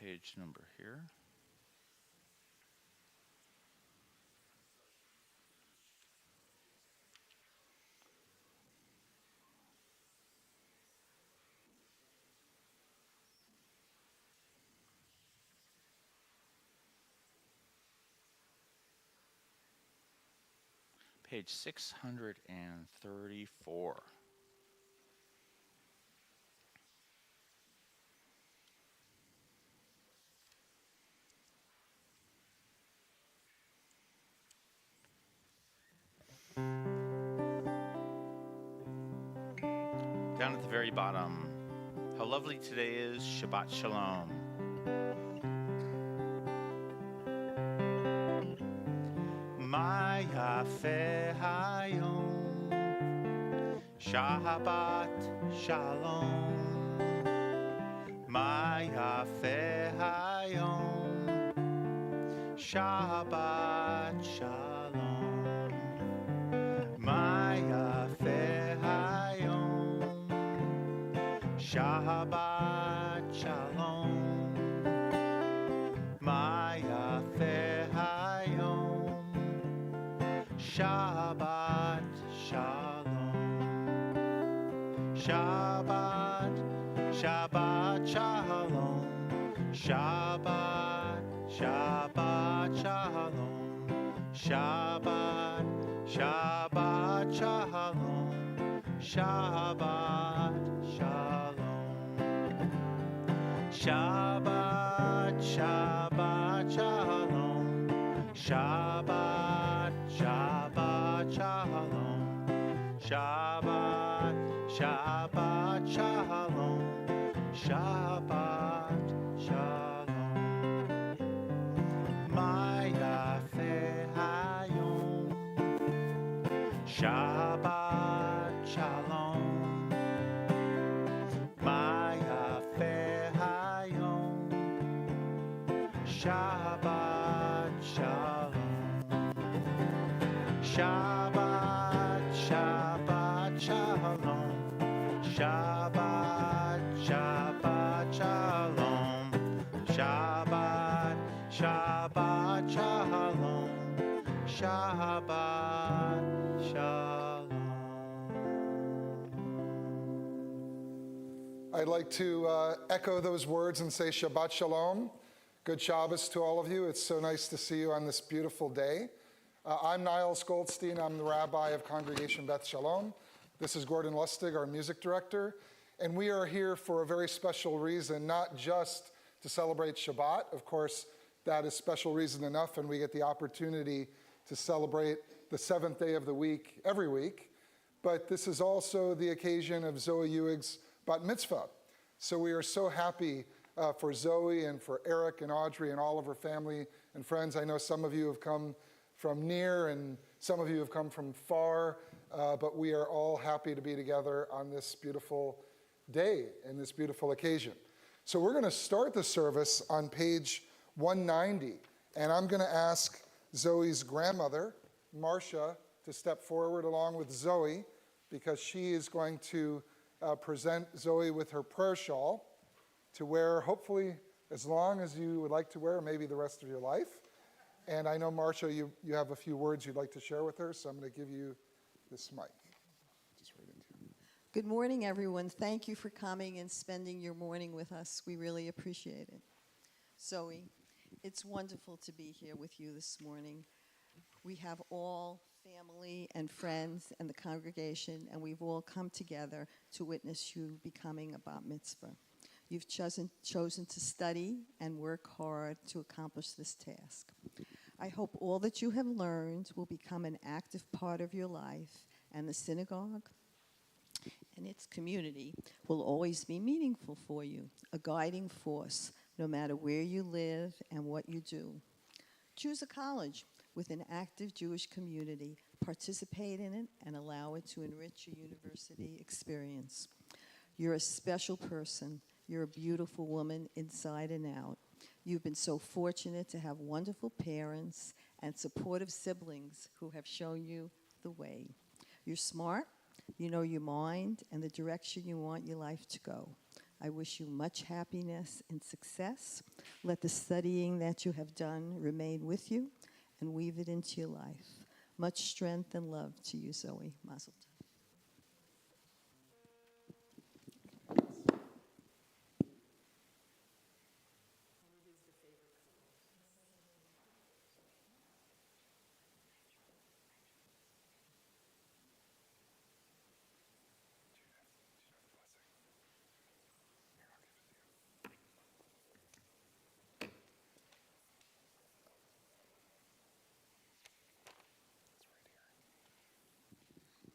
page number here. Page 634. Down at the very bottom, how lovely today is, Shabbat Shalom. Ma yafe hayom, Shabbat Shalom. Ma yafe hayom, Shabbat Shalom. Ma yafe hayom, Shabbat Shalom. Ma yafe hayom, Shabbat Shalom. Shabbat, Shabbat Shalom. Shabbat, Shabbat Shalom. Shabbat, Shabbat Shalom. Shabbat Shalom. Shabbat, Shabbat Shalom. Shabbat, Shabbat Shalom. Shabbat, Shabbat Shalom. Shabbat Shalom. Ma yafe hayom, Shabbat Shalom. Ma yafe hayom, Shabbat Shalom. Shabbat, Shabbat Shalom. Shabbat, Shabbat Shalom. Shabbat, Shabbat Shalom. Shabbat Shalom. I'd like to echo those words and say Shabbat Shalom. Good Shabbos to all of you. It's so nice to see you on this beautiful day. I'm Niles Goldstein. I'm the rabbi of Congregation Beth Shalom. This is Gordon Lustig, our music director. And we are here for a very special reason, not just to celebrate Shabbat. Of course, that is special reason enough, and we get the opportunity to celebrate the seventh day of the week every week. But this is also the occasion of Zoe Ewig's bat mitzvah. So we are so happy for Zoe and for Eric and Audrey and all of her family and friends. I know some of you have come from near and some of you have come from far, but we are all happy to be together on this beautiful day and this beautiful occasion. So we're going to start the service on page 190, and I'm going to ask Zoe's grandmother, Marcia, to step forward along with Zoe, because she is going to present Zoe with her prayer shawl to wear, hopefully, as long as you would like to wear, maybe the rest of your life. And I know, Marcia, you have a few words you'd like to share with her, so I'm going to give you this mic. Just right into you. Good morning, everyone. Thank you for coming and spending your morning with us. We really appreciate it. Zoe, it's wonderful to be here with you this morning. We have all family and friends and the congregation, and we've all come together to witness you becoming a bat mitzvah. You've chosen to study and work hard to accomplish this task. I hope all that you have learned will become an active part of your life, and the synagogue and its community will always be meaningful for you, a guiding force, no matter where you live and what you do. Choose a college with an active Jewish community, participate in it, and allow it to enrich your university experience. You're a special person. You're a beautiful woman inside and out. You've been so fortunate to have wonderful parents and supportive siblings who have shown you the way. You're smart. You know your mind and the direction you want your life to go. I wish you much happiness and success. Let the studying that you have done remain with you and weave it into your life. Much strength and love to you, Zoe. Mazel tov.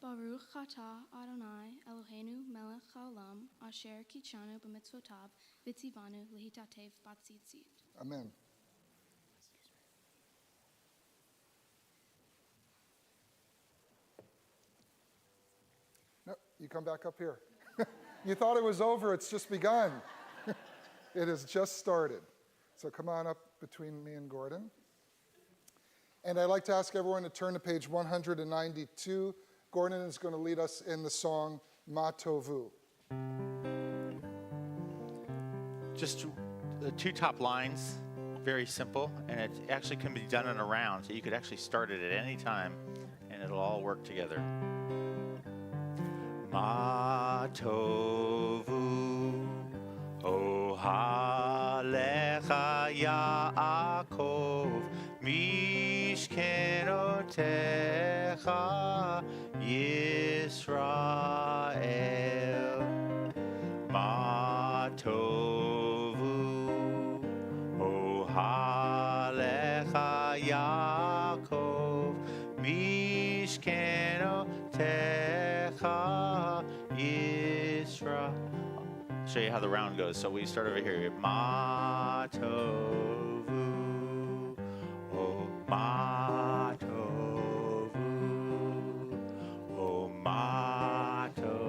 Baruch atah Adonai Eloheinu melech haolam asher kitshanu b'mitzvotav v'tzivanu lehitatev b'tzitzit. Amen. No, you come back up here. You thought it was over. It's just begun. It has just started. So come on up between me and Gordon. And I'd like to ask everyone to turn to page 192. Gordon is going to lead us in the song Ma Tovu. Just the two top lines, very simple, and it actually can be done in a round, so you could actually start it at any time, and it'll all work together. Ma Tovu Ohalecha Yaakov Mishkenotecha Yisrael Ma Tovu Ohalecha Yaakov Mishkenotecha Yisrael. I'll show you how the round goes. So we start over here. Ma Tovu Ma Tovu Ma Tovu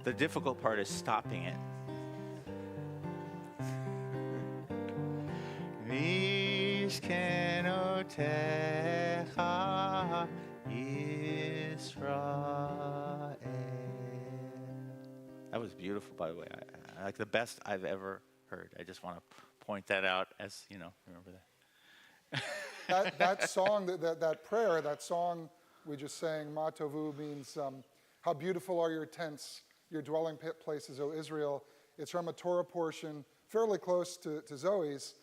The difficult part is stopping it. Mishkenotecha Yisrael. That was beautiful, by the way. I like the best I've ever heard. I just want to point that out as, remember that. That song, that prayer, that song we just sang, Ma Tovu, means how beautiful are your tents, your dwelling places, O Israel. It's from a Torah portion fairly close to Zoe's,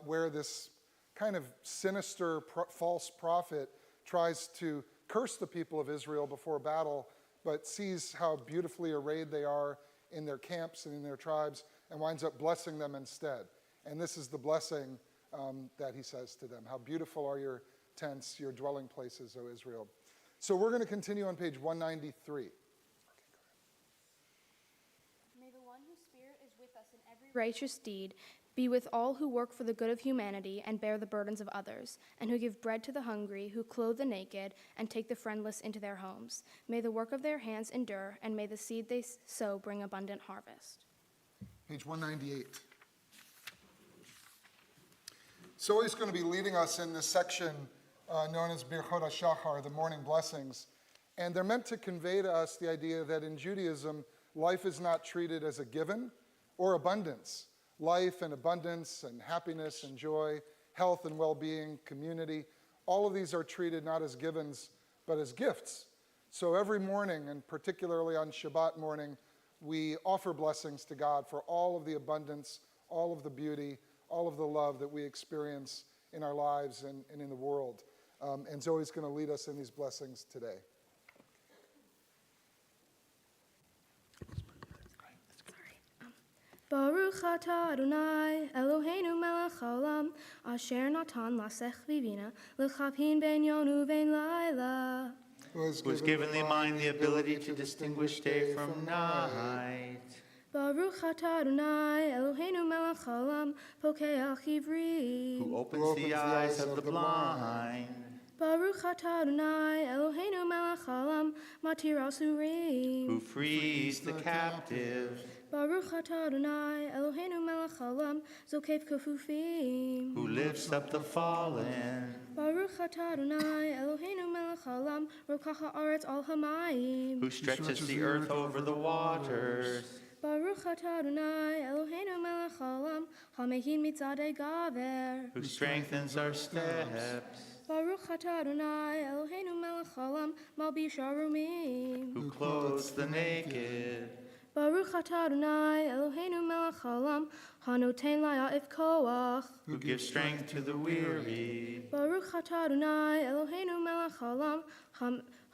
where this kind of sinister false prophet tries to curse the people of Israel before battle, but sees how beautifully arrayed they are in their camps and in their tribes, and winds up blessing them instead. And this is the blessing that he says to them. How beautiful are your tents, your dwelling places, O Israel. So we're going to continue on page 193. May the one whose spirit is with us in every righteous deed be with all who work for the good of humanity and bear the burdens of others, and who give bread to the hungry, who clothe the naked, and take the friendless into their homes. May the work of their hands endure, and may the seed they sow bring abundant harvest. Page 198. So he's going to be leading us in this section known as Birchot HaShachar, the morning blessings. And they're meant to convey to us the idea that in Judaism, life is not treated as a given or abundance. Life and abundance and happiness and joy, health and well-being, community, all of these are treated not as givens, but as gifts. So every morning, and particularly on Shabbat morning, we offer blessings to God for all of the abundance, all of the beauty, all of the love that we experience in our lives and in the world. And Zoe's going to lead us in these blessings today. Baruch atah Adonai Eloheinu melech haolam asher natan lasech vivina l'chavhin ben yon uvein laila. Who has given the mind the ability to distinguish day from night. Baruch atah Adonai Eloheinu melech haolam pokeach ivri. Who opens the eyes of the blind. Baruch atah Adonai Eloheinu melech haolam matir asurim. who frees the captive, Baruch atah Adonai Eloheinu melech haolam zokef kafufim. who lifts up the fallen, Baruch atah Adonai Eloheinu melech haolam rokach haaretz al hamayim. who stretches the earth over the waters, Baruch atah Adonai Eloheinu melech haolam hamehin mitzadei gaver. who strengthens our steps, Baruch atah Adonai Eloheinu melech haolam malbish arumim. who clothes the naked, Baruch atah Adonai Eloheinu melech haolam hanoten laya'if koach. who gives strength to the weary, Baruch atah Adonai Eloheinu melech haolam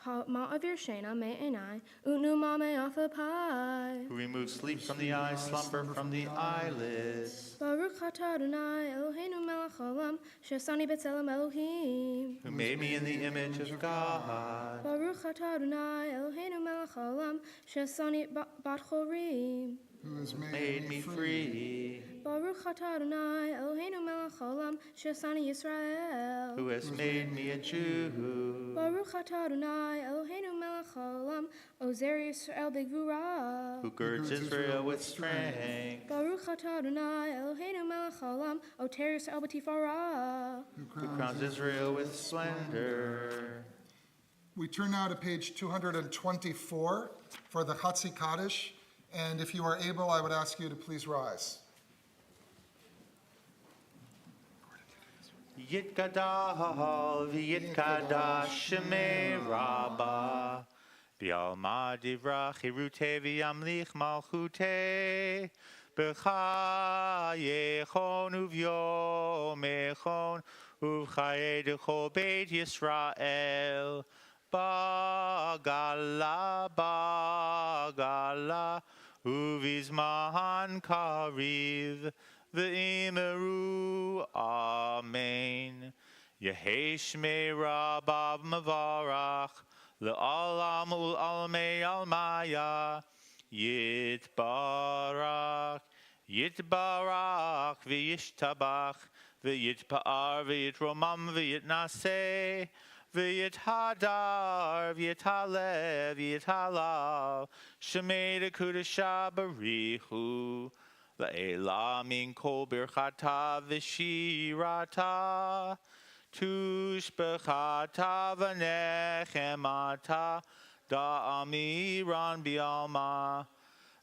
ma'avir shena me'enai utnuma me'afapai. who removes sleep from the eyes, slumber from the eyelids, Baruch atah Adonai Eloheinu melech haolam shesani b'tzelem Elohim. who made me in the image of God, Baruch atah Adonai Eloheinu melech haolam shesani bat chorim. Who has made me free, Baruch atah Adonai Eloheinu melech haolam shesani Yisrael. who has made me a Jew, Baruch atah Adonai Eloheinu melech haolam ozer Yisrael b'gvura. who girds Israel with strength, Baruch atah Adonai Eloheinu melech haolam oter Yisrael b'tifara. who crowns Israel with splendor. We turn now to page 224 for the Chatzi Kaddish. And if you are able, I would ask you to please rise. Yitgadal v'yitkadash shemei Rabbah, v'yalma divra chirute v'yamlich malchute, b'chayechon uv'yom echon uv'chaye dechol beit Yisrael, bagala bagala uvizman kariv v'imeru amen. Yehei shmei Rabbav mavarach le'alam ul'almei almaya yitbarach yitbarach v'yishtabach v'yitpa'ar v'yitromam v'yitnaseh v'yithadar v'yithalev v'yithalal shemei dekudesha barichu le'ela min kol birchata v'shirata tushbechata v'nechemata da'amiran bi'alma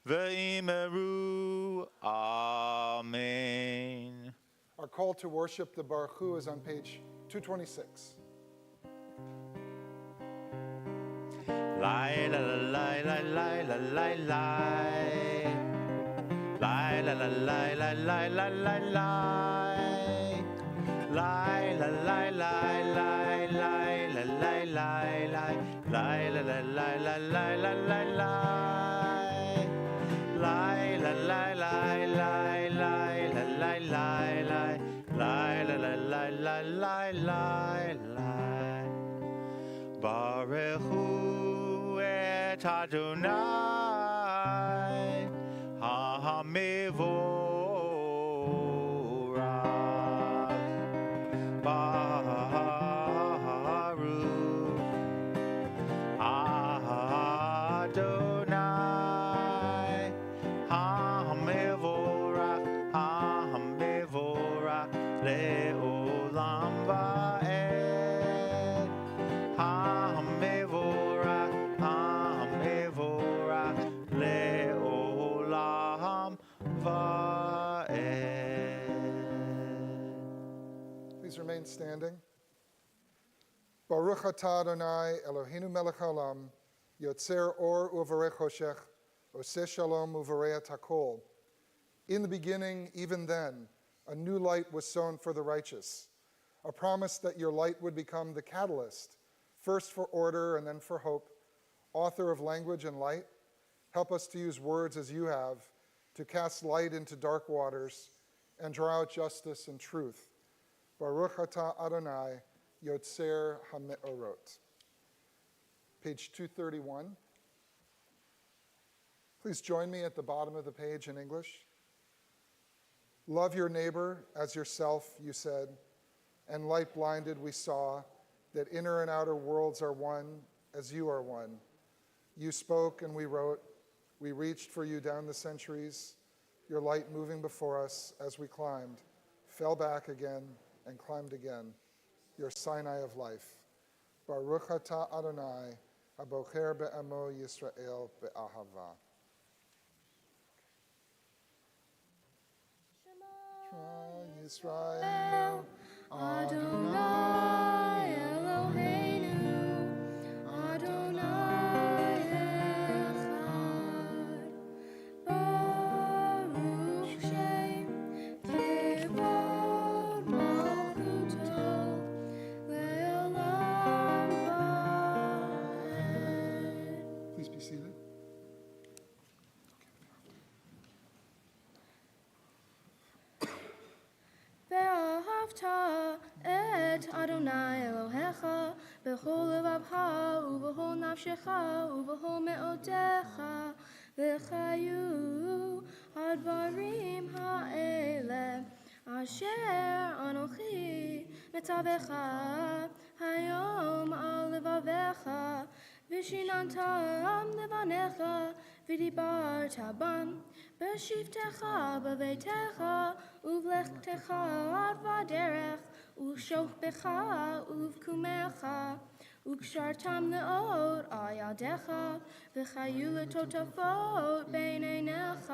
v'imeru amen. Our call to worship the Baruch Hu is on page 226. Lai la la lai la lai la lai lai. Lai la la lai la lai la lai lai. Lai la lai lai lai lai la lai lai lai. Lai la la lai la lai la lai lai. Lai la lai lai lai lai la lai lai lai. Lai la la lai lai lai lai lai. Baruch Hu et Adonai ha-mevorach Baruch Adonai ha-mevorach ha-mevorach le'olam va'ed ha-mevorach ha-mevorach le'olam va'ed. Please remain standing. Baruch atah Adonai Eloheinu melech haolam, yotzer or uvarech hoshech, oseh shalom uvareat hakol. In the beginning, even then, a new light was sown for the righteous, a promise that your light would become the catalyst, first for order and then for hope. Author of language and light, help us to use words as you have, to cast light into dark waters and draw out justice and truth. Baruch atah Adonai, Yotzer HaMe'orot. Page 231. Please join me at the bottom of the page in English. Love your neighbor as yourself, you said, and light blinded we saw, that inner and outer worlds are one, as you are one. You spoke and we wrote. We reached for you down the centuries, your light moving before us as we climbed, fell back again and climbed again, your Sinai of life. Baruch atah Adonai, abocher be'amo Yisrael be'ahava. Shema Yisrael, Adonai Eloheinu, Adonai Echad, Baruch Shem Kivod Malchuto, Le'olam Va'ed. please be seated. ואהבת את אדוני אלוהיך בכל לבבך ובכל נפשך ובכל מאודיך וחיו הדברים האלה אשר אנוכי מצווך היום על לבביך ושיננתם לבניך ודיברת בם בשבתך בביתך ובלכתך בדרך ובשוכבך ובקומך וקשרתם לאות על ידיך וחיו לטוטפות בין עיניך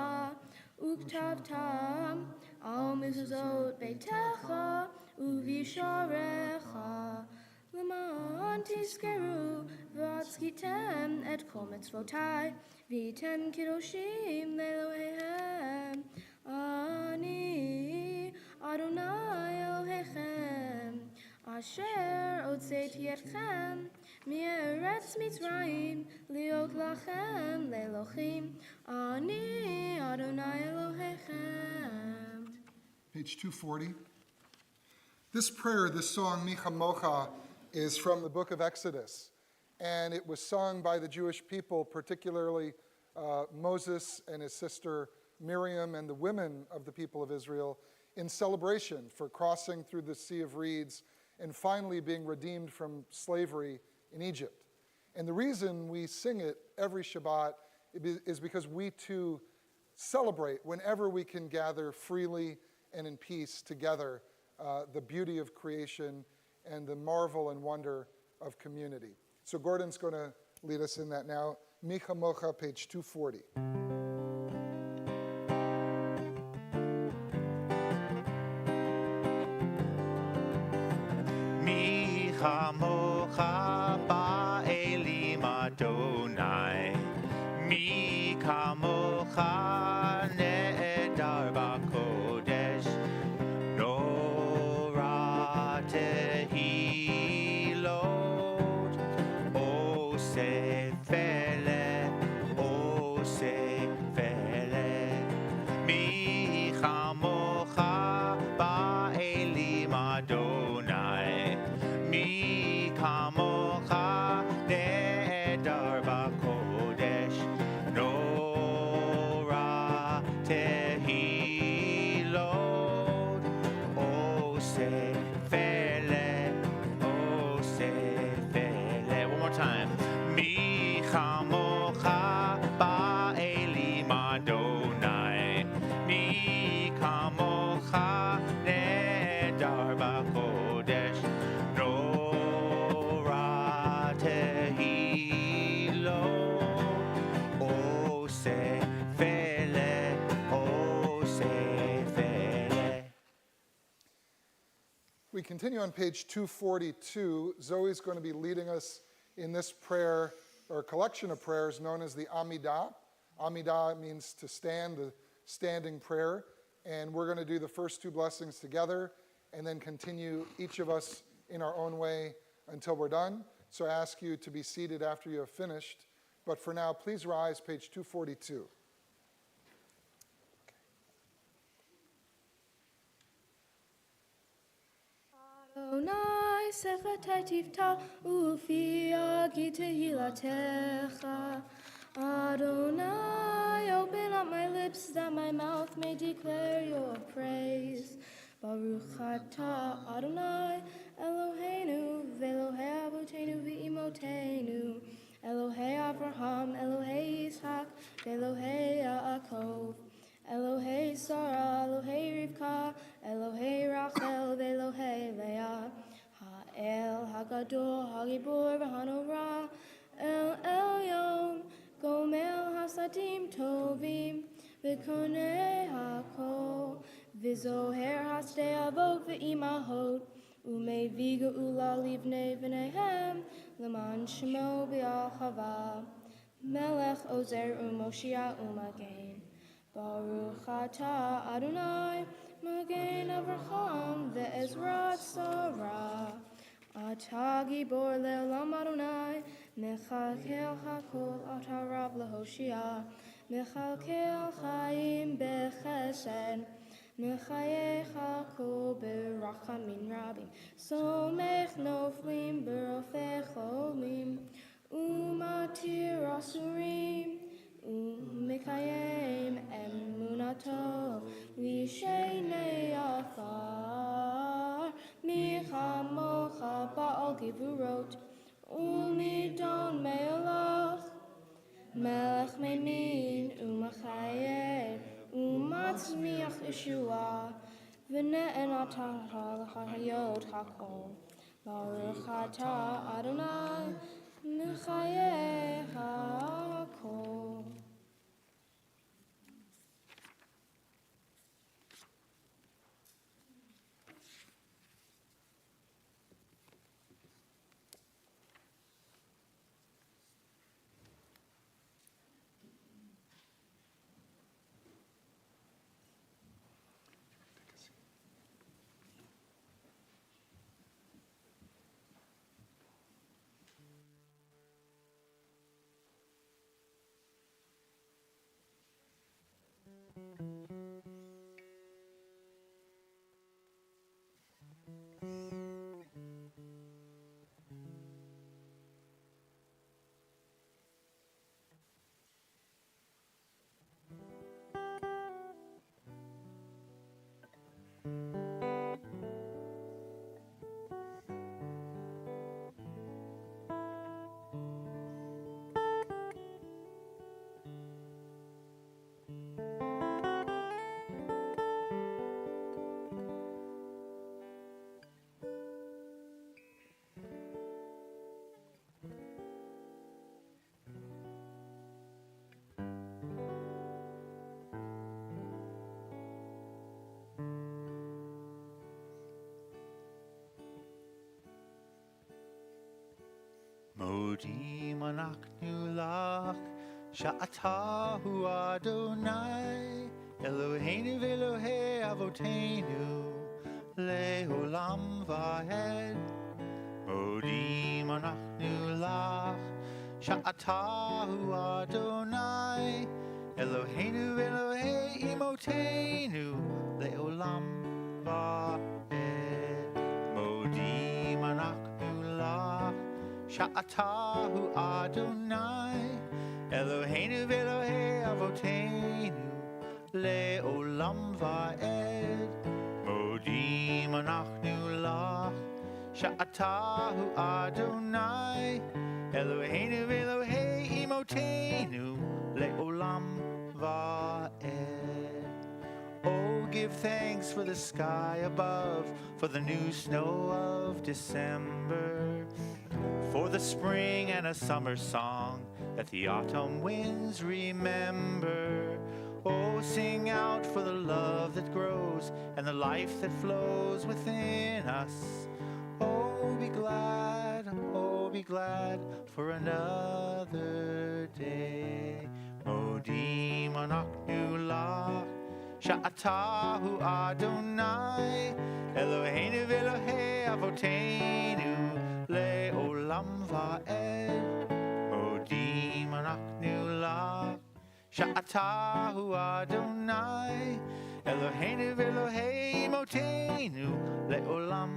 וכתבתם על מזוזות ביתך ובישעריך למען תזכרו ועשיתם את כל מצוותי והייתם קדושים לאלוהיהם אני אדוני אלוהיכם אשר הוצאתי אתכם מארץ מצרים להיות לכם לאלוהים אני אדוני אלוהיכם. Page 240. This prayer, this song, Mi Chamocha, is from the book of Exodus. And it was sung by the Jewish people, particularly Moses and his sister Miriam and the women of the people of Israel, in celebration for crossing through the Sea of Reeds and finally being redeemed from slavery in Egypt. And the reason we sing it every Shabbat is because we too celebrate whenever we can gather freely and in peace together the beauty of creation and the marvel and wonder of community. So Gordon's going to lead us in that now. Mi Chamocha, page 240. Mi chamocha ba'elim Adonai, mi kamocha ne'edar b'kodesh, nora tehilot, osefele, mi chamocha ba'elim Adonai, mi kamocha ne'edar b'kodesh, nora tehilot, osefele. One more time. Mi chamocha ba'elim Adonai, mi kamocha ne'edar b'kodesh, nora tehilot, osefele. We continue on page 242. Zoe's going to be leading us in this prayer, or collection of prayers known as the Amidah. Amidah means to stand, the standing prayer. And we're going to do the first two blessings together and then continue each of us in our own way until we're done. So I ask you to be seated after you have finished. But for now, please rise, page 242. Adonai sefata tifta ufi agi tehilatecha. Adonai, open up my lips that my mouth may declare your praise. Baruch atah Adonai Eloheinu ve'Elohei Imotenu, Elohei Avraham, Elohei Yitzhak, Elohei Yaakov, Elohei Sarah, Elohei Rivka, Elohei Rachel, Elohei Leah, Ha'el Hagadol, Hagibor, V'Hanorah, El Elyon, Gomel Hasadim Tovim, V'Konei Hakol, V'Zoher Hasdei Avot V'Imahot, Umei Ula Livnei V'Nehem, L'man Shemo B'Yachava, Melech Ozer U'Moshia U'Magen, Baruch Atah Adonai, Magen Avraham Ve'ezrat Sarah, Atah Gibor Le'olam Adonai, Mechakel Hakol Atah Rav Lehoshia, Mechakel Chaim Bechesed, Mechayech Hakol Berachamim Rabim, Somech Noflim Berofech Olim, Umatir Asurim, Umekayem Emunato, Lishenei Afar, Michamocha Baal Givurot, Umidon Me'olach, Melech Memin, Umachayeh, Umatzmiach Yeshua, V'ne'en Atah L'chayot Hakol, Baruch Atah Adonai, Mechayeh Hakol. Modim anachnu lach, sha'atahu Adonai, Eloheinu v'Elohei Avoteinu, le'olam va'ed. Modim anachnu lach, sha'atahu Adonai, Eloheinu v'Elohei Imoteinu, le'olam va'ed. Modim anachnu lach, Sha'atahu Adonai, Eloheinu v'Elohei Avoteinu, le'olam va'ed. Modim anachnu lach, Sha'atahu Adonai, Eloheinu v'Elohei Imoteinu, le'olam va'ed. Oh, give thanks for the sky above, for the new snow of December, for the spring and a summer song that the autumn winds remember. Oh, sing out for the love that grows and the life that flows within us. Oh, be glad for another day. Modim anachnu lach, sha'atahu Adonai, Eloheinu v'Elohei Avoteinu, le'olam va'ed. Modim anachnu lach, sha'atahu Adonai, Eloheinu v'Elohei Imoteinu, le'olam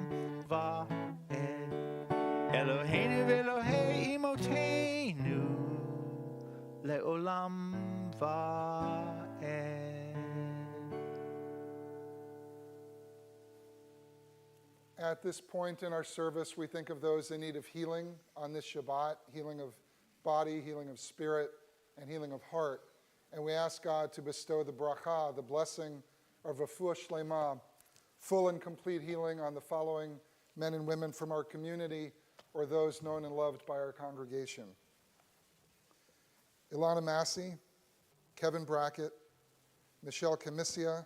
va'ed. Eloheinu v'Elohei Imoteinu, le'olam va'ed. At this point in our service, we think of those in need of healing on this Shabbat, healing of body, healing of spirit, and healing of heart. And we ask God to bestow the bracha, the blessing of refuah shlema, full and complete healing on the following men and women from our community or those known and loved by our congregation. Ilana Massey, Kevin Brackett, Michelle Camisia,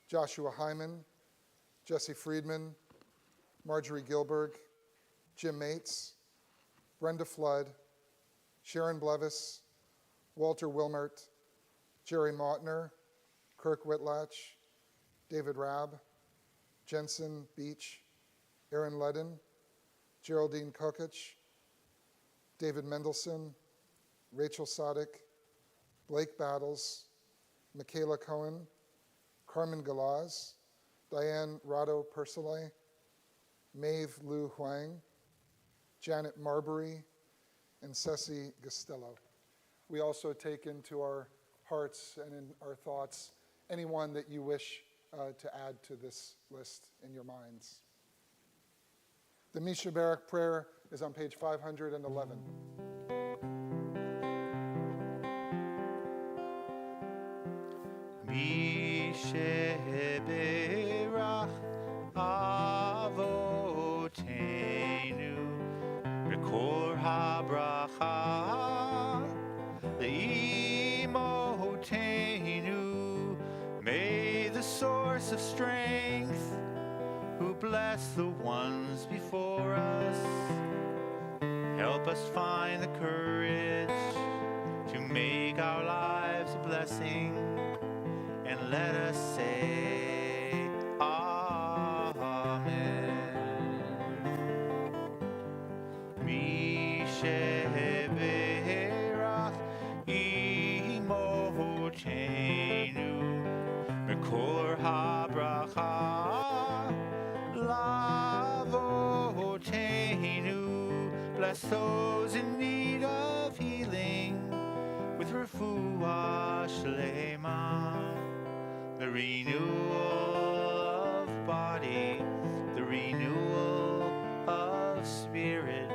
Joshua Hyman, Jesse Friedman, Marjorie Gilberg, Jim Mates, Brenda Flood, Sharon Blevis, Walter Wilmert, Jerry Mautner, Kirk Whitlatch, David Rabb, Jensen Beach, Aaron Ledden, Geraldine Kokich, David Mendelson, Rachel Sadek, Blake Battles, Michaela Cohen, Carmen Galaz, Diane Rado Persile, Maeve Lu Huang, Janet Marbury, and Ceci Costello. We also take into our hearts and in our thoughts anyone that you wish to add to this list in your minds. The Misha Barak prayer is on page 511. Misha Barak Avotenu Rekor HaBracha Le'imotenu. May the source of strength, who bless the ones before us, help us find the courage to make our lives a blessing, and let us say Amen. Misheberach imotenu Mekor habracha lavotenu. Bless those in need of healing with refuah shlema, the renewal of body, the renewal of spirit,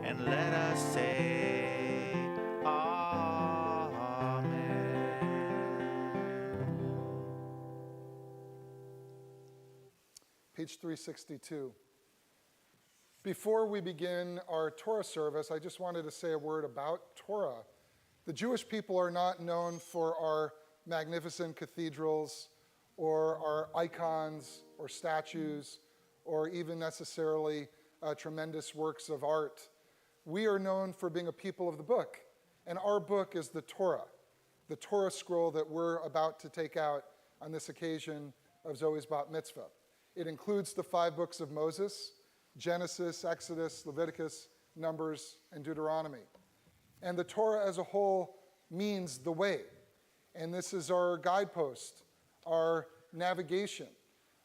and let us say Amen. Page 362. Before we begin our Torah service, I just wanted to say a word about Torah. The Jewish people are not known for our magnificent cathedrals or our icons or statues or even necessarily tremendous works of art. We are known for being a people of the book, and our book is the Torah scroll that we're about to take out on this occasion of Zoe's bat mitzvah. It includes the 5 books of Moses: Genesis, Exodus, Leviticus, Numbers, and Deuteronomy. And the Torah as a whole means the way. And this is our guidepost, our navigation.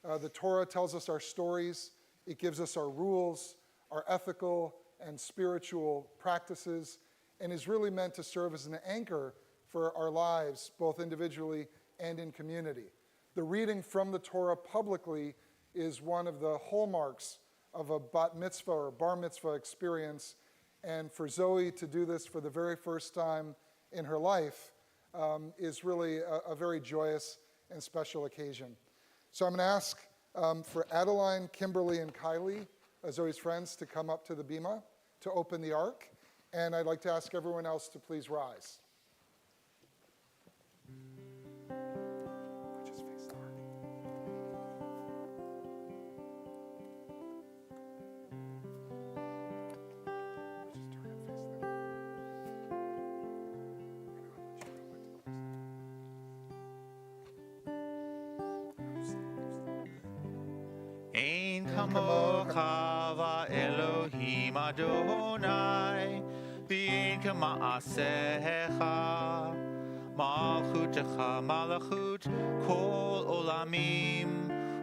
The Torah tells us our stories. It gives us our rules, our ethical and spiritual practices, and is really meant to serve as an anchor for our lives, both individually and in community. The reading from the Torah publicly is one of the hallmarks of a bat mitzvah or bar mitzvah experience. And for Zoe to do this for the very first time in her life is really a very joyous and special occasion. So I'm going to ask for Adeline, Kimberly, and Kylie, Zoe's friends, to come up to the bima to open the ark. And I'd like to ask everyone else to please rise. Just face the ark. Just turn and face them. Ein kamocha va'Elohim Adonai, v'ein kama'asecha, malchutecha malachut kol olamim,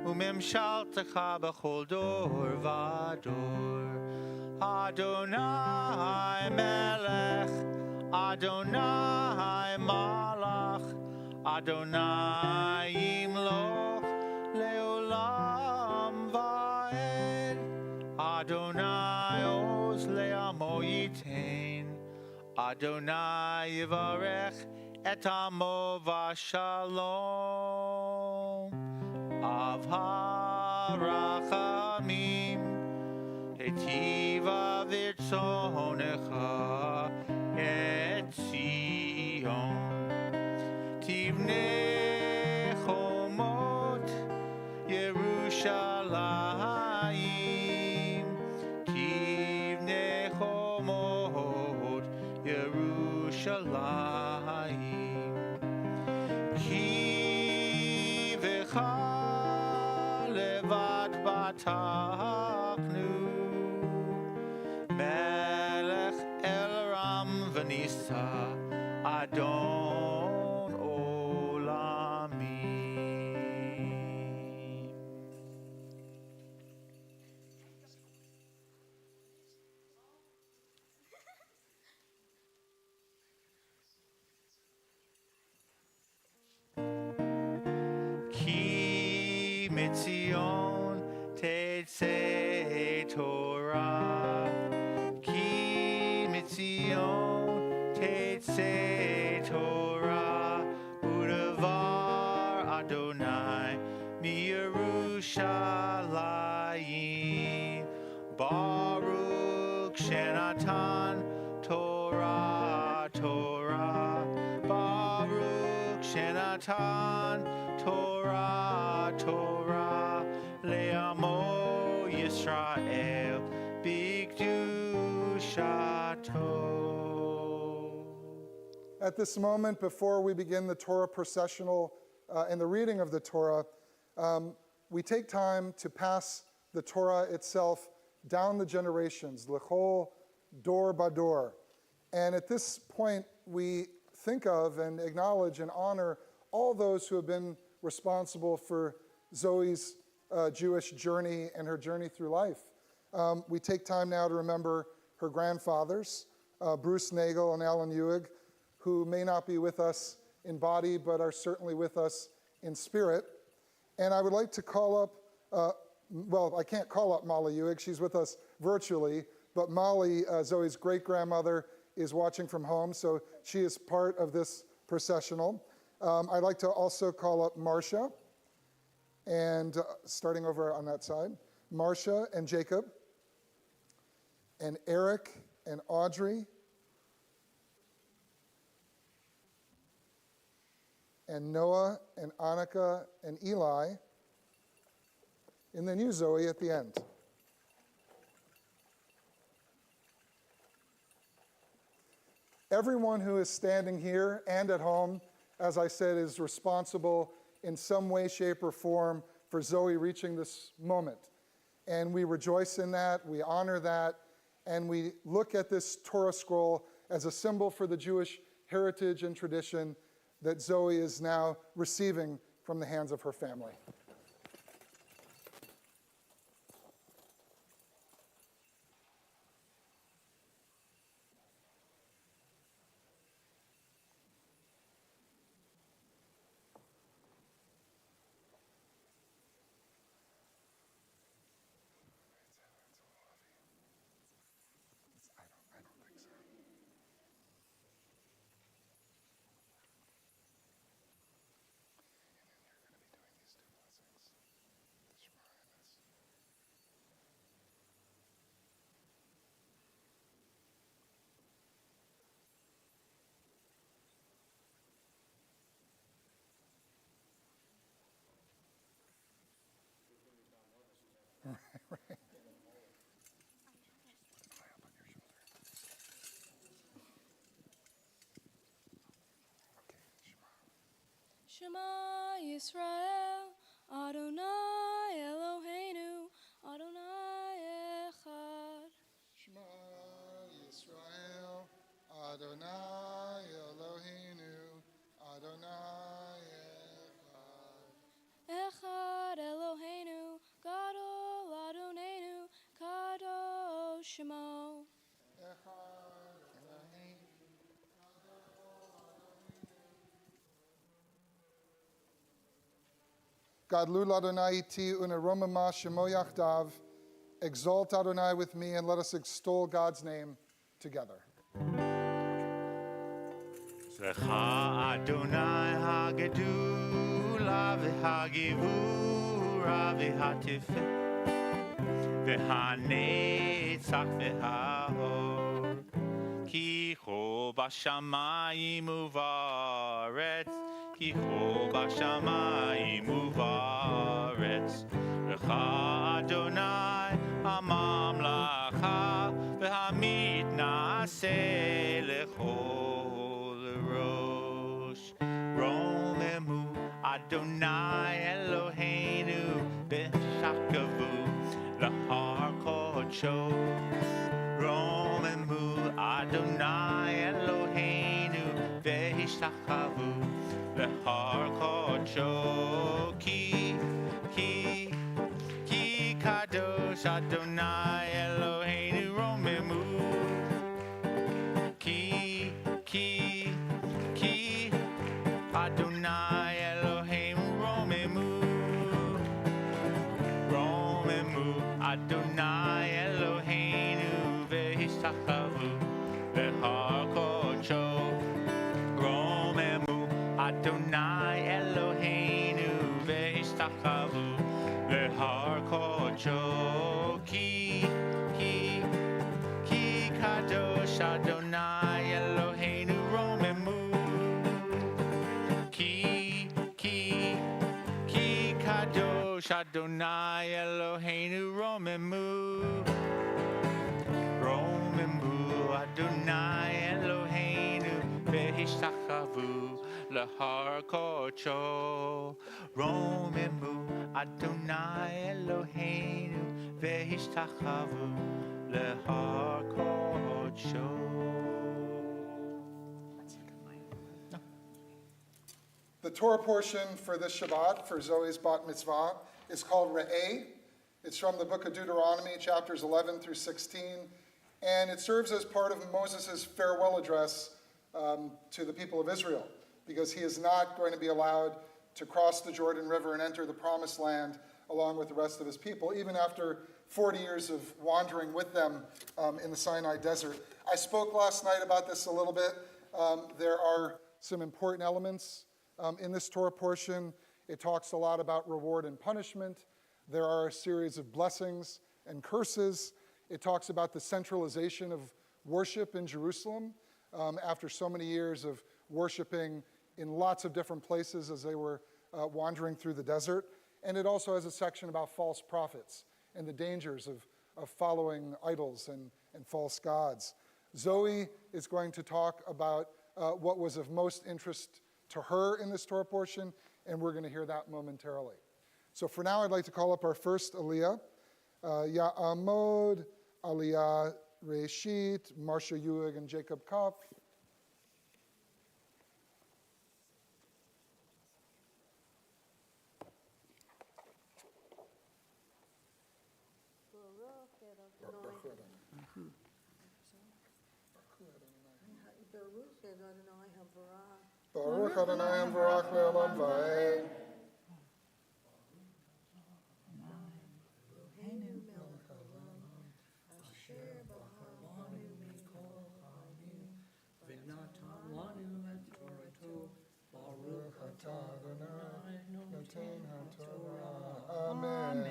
u'memshaltecha b'chol dor v'dor. Adonai melech, Adonai malach, Adonai yimloch leolam va'ed. Adonai yivarech et amo v'shalom. Av harachamim hetiva v'tzonecha et Zion. Tivne chomot Yerushalayim. Tivne chomot Yerushalayim. Ki v'cha levat batachnu. Melech el ram v'nisa Adon olamim. Ki mitzion tetzeh Torah. Ki mitzion tetzeh Torah. Udevar Adonai mi Yerushalayim. Baruch Shenatan Torah, Torah. Baruch Shenatan Torah, Torah. Le'amo Yisrael b'kedushato. At this moment, before we begin the Torah processional and the reading of the Torah, we take time to pass the Torah itself down the generations, l'chol dor bador. And at this point, we think of and acknowledge and honor all those who have been responsible for Zoe's Jewish journey and her journey through life. We take time now to remember her grandfathers, Bruce Nagel and Alan Ewig, who may not be with us in body, but are certainly with us in spirit. And I would like to call up, I can't call up Molly Ewig, she's with us virtually, but Molly, Zoe's great-grandmother, is watching from home, so she is part of this processional. I'd like to also call up Marcia, and starting over on that side, Marcia and Jacob, and Eric and Audrey, and Noah and Annika and Eli, and then you, Zoe, at the end. Everyone who is standing here and at home, as I said, is responsible in some way, shape, or form for Zoe reaching this moment. And we rejoice in that, we honor that, and we look at this Torah scroll as a symbol for the Jewish heritage and tradition that Zoe is now receiving from the hands of her family. Shema Yisrael, Adonai Eloheinu, Adonai Echad. Shema Yisrael, Adonai Eloheinu, Adonai Echad. Echad Eloheinu, Gadol Adonenu, Kadosh Shemo. Echad Elohim. Gadlul Adonai iti uneromama shemo yachdav. Exalt Adonai with me, and let us extol God's name together. Zecha Adonai hagedula v'hagivura v'hatifet v'hanetzach v'hahor ki hu b'shamayim uvaretz ki hu b'shamayim uvaretz Zecha Adonai hamamlacha v'hamitnaseh lechol rosh Romemu Adonai Eloheinu b'shakavu lahar kodsho Romemu Adonai Eloheinu v'hishtachavu lahar kodsho ki kadosh Adonai Eloheinu Romemu ki Adonai Eloheinu Romemu Adonai Eloheinu v'hishtachavu lehar kodsho Romemu Adonai Eloheinu v'hishtachavu lehar kodsho ki kadosh Adonai Eloheinu Romemu ki kadosh Adonai Eloheinu Romemu Adonai Eloheinu v'hishtachavu lahar kodsho Romemu Adonai Eloheinu v'hishtachavu lahar kodsho. The Torah portion for this Shabbat, for Zoe's Bat Mitzvah, is called Re'eh. It's from the book of Deuteronomy, chapters 11 through 16, and it serves as part of Moses' farewell address to the people of Israel, because he is not going to be allowed to cross the Jordan River and enter the Promised Land along with the rest of his people, even after 40 years of wandering with them in the Sinai desert. I spoke last night about this a little bit. There are some important elements in this Torah portion. It talks a lot about reward and punishment. There are a series of blessings and curses. It talks about the centralization of worship in Jerusalem after so many years of worshiping in lots of different places as they were wandering through the desert. And it also has a section about false prophets and the dangers of following idols and false gods. Zoe is going to talk about what was of most interest to her in this Torah portion, and we're going to hear that momentarily. So for now, I'd like to call up our first Aliyah, Ya'amod, Aliyah Reshit, Marcia Ewig, and Jacob Kopp. Baruch Adonai Barak Le'olam Va'ed. Amen.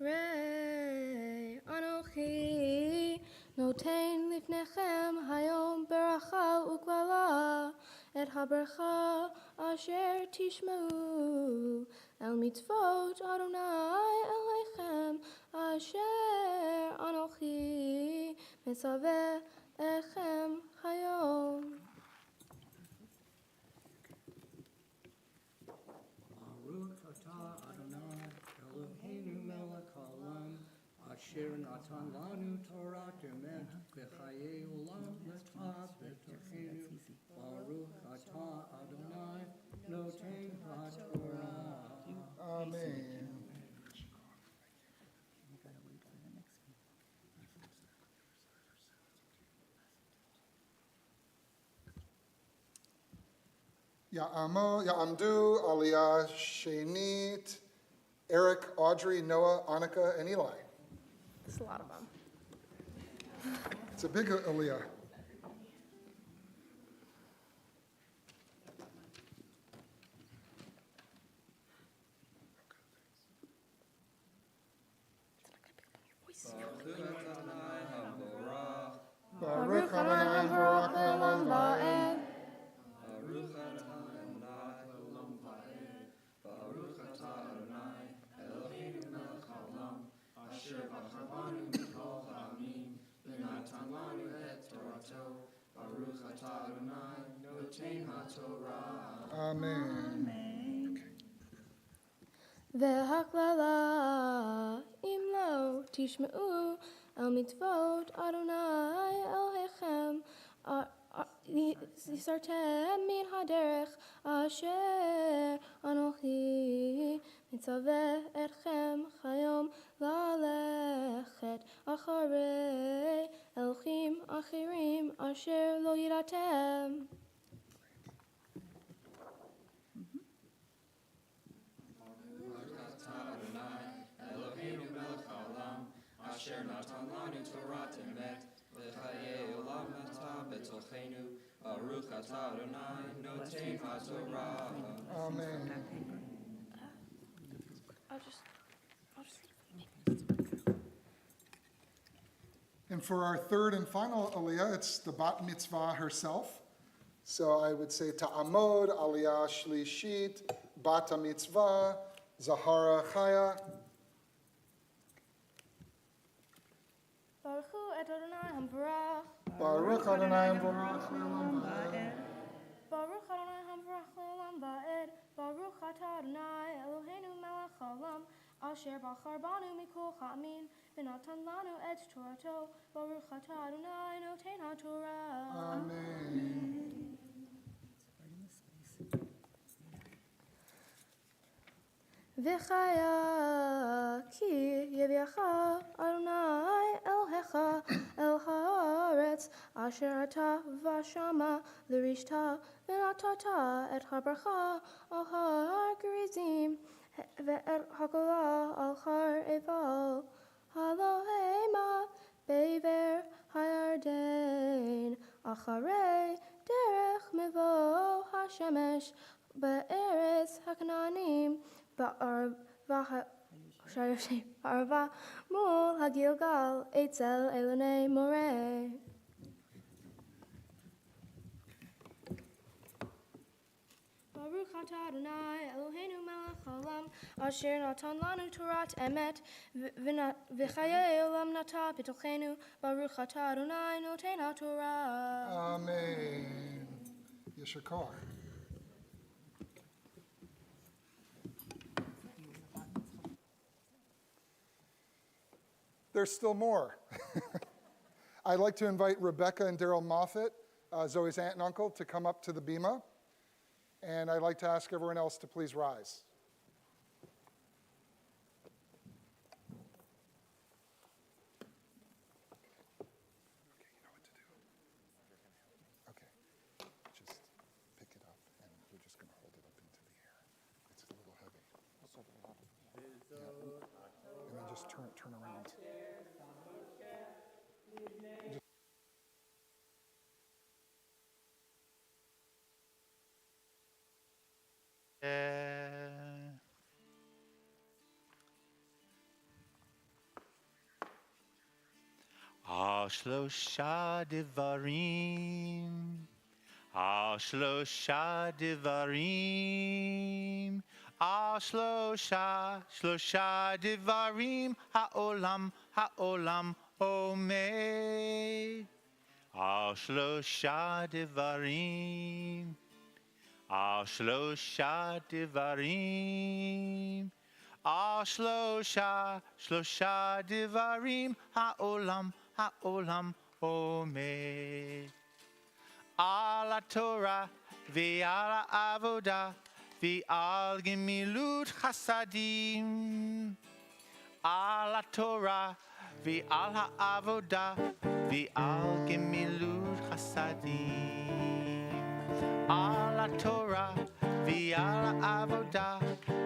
Rei Anochi Noten Lifnechem Hayom Beracha Uklala Et Habracha Asher Tishmeu El Mitzvot Adonai Elechem Asher Anochi Mesaveh Echem Hayom. Baruch atah Adonai Eloheinu melech haolam asher natan lanu Torah emet b'chayei olam l'taz v'tochenu. Baruch atah Adonai noten ha'Torah. Amen. Ya'amdu, Aliyah, Shenit, Eric, Audrey, Noah, Annika, and Eli. It's a lot of them. It's a big aliyah. Baruch Adonai Baruch Le'olam Va'ed. Amen. והקללה, אם לא תשמעו אל מצוות אדוני אלוהיכם, יסרתם מן הדרך אשר אנוכי מצווה אתכם היום ללכת אחרי אלוהים אחרים אשר לא ידעתם. אשר נתן לנו תורת אמת, וחיי עולם נטע בתוכנו, ברוך אתה אדוני נותן התורה. Amen. I'll just And for our third and final aliyah, it's the bat mitzvah herself. So I would say ta'amod, aliyah shlishit, bat mitzvah, zahara chaya. Baruch et Adonai hamvarach. Baruch Adonai Baruch Le'olam Va'ed. Baruch Adonai hamvarach le'olam va'ed. Baruch atah Adonai Eloheinu melech haolam, asher bachar banu mikol ha'amin, v'natan lanu et torato. Baruch atah Adonai noten ha'torah. Amen. V'chaya ki yeviacha Adonai Elohecha el haaretz asher ata v'shama l'rishta v'natata et habracha al har gerizim ve'et hakola al har eval halohema be'ver hayarden acharei derech mevo hashemesh be'eretz hakananim Arva mul hagilgal etzel elonei moreh. Baruch atah Adonai Eloheinu melech haolam, asher natan lanu torat emet, v'chayei olam nata b'tochenu. Baruch atah Adonai noten ha'torah. Amen. Yeshar koach. There's still more. I'd like to invite Rebecca and Daryl Moffat, Zoe's aunt and uncle, to come up to the bima. And I'd like to ask everyone else to please rise. Okay, you know what to do. Okay, just pick it up, and we're just going to hold it up into the air. It's a little heavy. Yeah. And then just turn around. שלושה דברים, שלושה דברים, שלושה דברים, העולם עומד. שלושה דברים, שלושה דברים, שלושה דברים, העולם עומד. על התורה ועל העבודה ועל גמילות חסדים. על התורה ועל העבודה ועל גמילות חסדים. על התורה ועל העבודה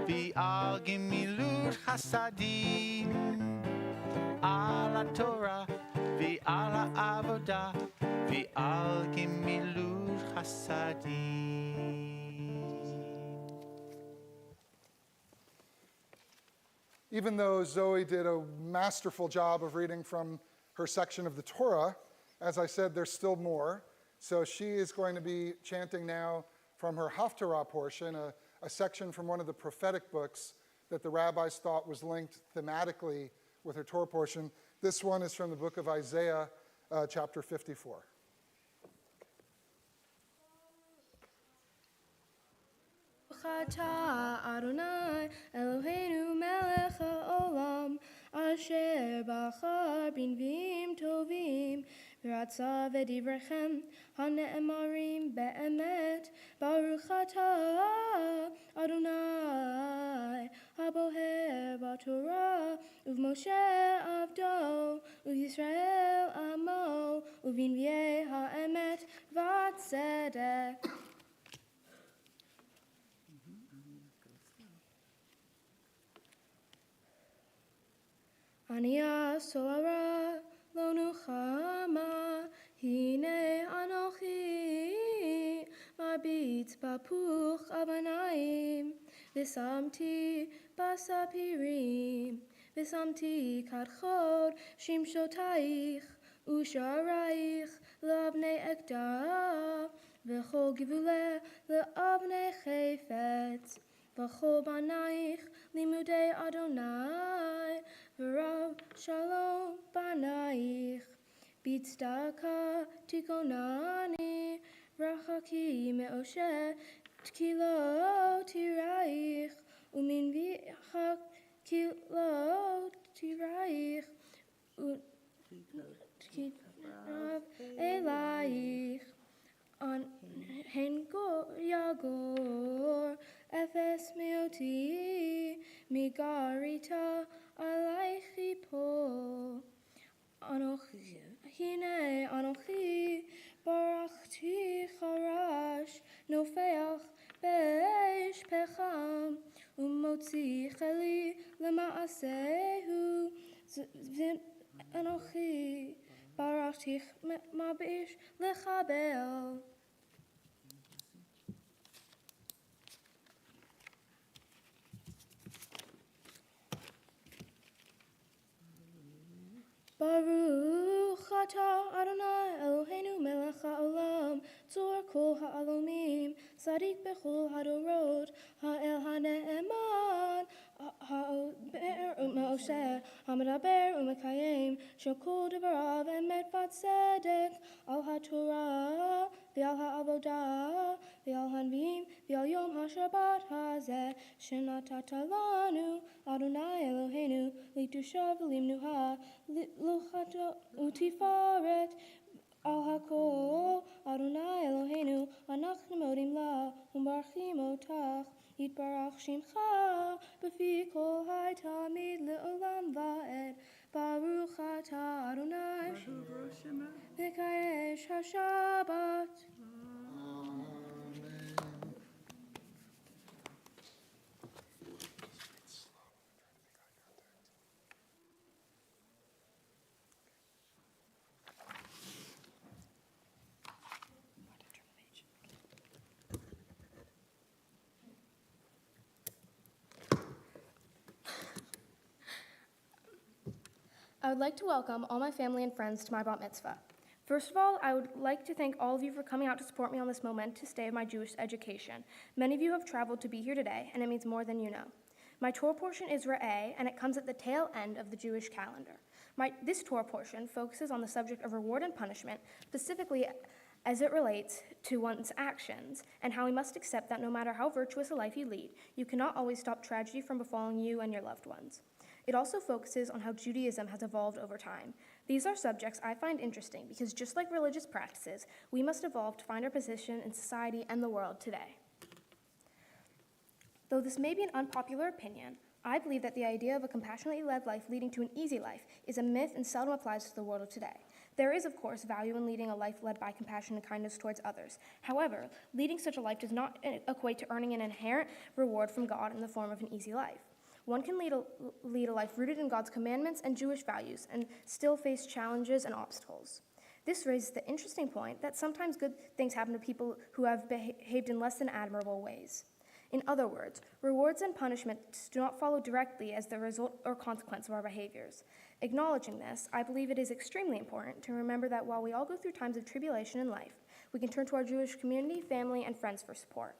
ועל גמילות חסדים. ועל התורה, ועל העבודה, ועל גמילות חסדים. Even though Zoe did a masterful job of reading from her section of the Torah, as I said, there's still more. So she is going to be chanting now from her Haftarah portion, a section from one of the prophetic books that the rabbis thought was linked thematically with her Torah portion. This one is from the book of Isaiah, chapter 54. Chata Adonai Eloheinu melech haolam asher bachar b'nviim tovim v'ratza v'divrechem hane'emarim be'emet baruch atah Adonai haboher b'torah uv'Moshe avdo uv'Yisrael amo uv'inviei ha'emet v'atzedek. Ania soara lo nuchama hine anochi mabit bapuch avanaim v'samti basapirim v'samti kadchod shimshotaich usharaich le'avnei ekdah v'chol givuleh le'avnei chayfetz v'chol banaich limudei Adonai v'rav shalom banaich b'tzedakah tikonani rachaki me'oshe tkilo tiraich umin v'chak kilo tiraich rav elaich on hengor yagor efes meoti migarita alaychi po anochi hine anochi barachti charash nofeach beish pecham umotzi cheli lemaasehu anochi barachti mabish lechabel. Baruch atah Adonai Eloheinu melech haolam tzor kol ha'alomim sadik bechol hadorot ha'el ha'ne'eman ha'ober u'me'oseh ha'medaber u'mekayim shekol devarav emet v'tzedek al ha'torah v'al ha'avodah v'al hanviim v'al yom ha'shabbat hazeh shenatata lanu Adonai Eloheinu litushav limnuha luchato utifaret al hakol Adonai Eloheinu anachnu modim la umbarchim otach yitbarach shimcha b'fi kol hay tamid le'olam va'ed baruch atah Adonai v'kayesh hashabat. I would like to welcome all my family and friends to my bat mitzvah. First of all, I would like to thank all of you for coming out to support me on this momentous day of my Jewish education. Many of you have traveled to be here today, and it means more than you know. My Torah portion is Re'eh, and it comes at the tail end of the Jewish calendar. This Torah portion focuses on the subject of reward and punishment, specifically as it relates to one's actions, and how we must accept that no matter how virtuous a life you lead, you cannot always stop tragedy from befalling you and your loved ones. It also focuses on how Judaism has evolved over time. These are subjects I find interesting because just like religious practices, we must evolve to find our position in society and the world today. Though this may be an unpopular opinion, I believe that the idea of a compassionately led life leading to an easy life is a myth and seldom applies to the world of today. There is, of course, value in leading a life led by compassion and kindness towards others. However, leading such a life does not equate to earning an inherent reward from God in the form of an easy life. One can lead a life rooted in God's commandments and Jewish values and still face challenges and obstacles. This raises the interesting point that sometimes good things happen to people who have behaved in less than admirable ways. In other words, rewards and punishments do not follow directly as the result or consequence of our behaviors. Acknowledging this, I believe it is extremely important to remember that while we all go through times of tribulation in life, we can turn to our Jewish community, family, and friends for support.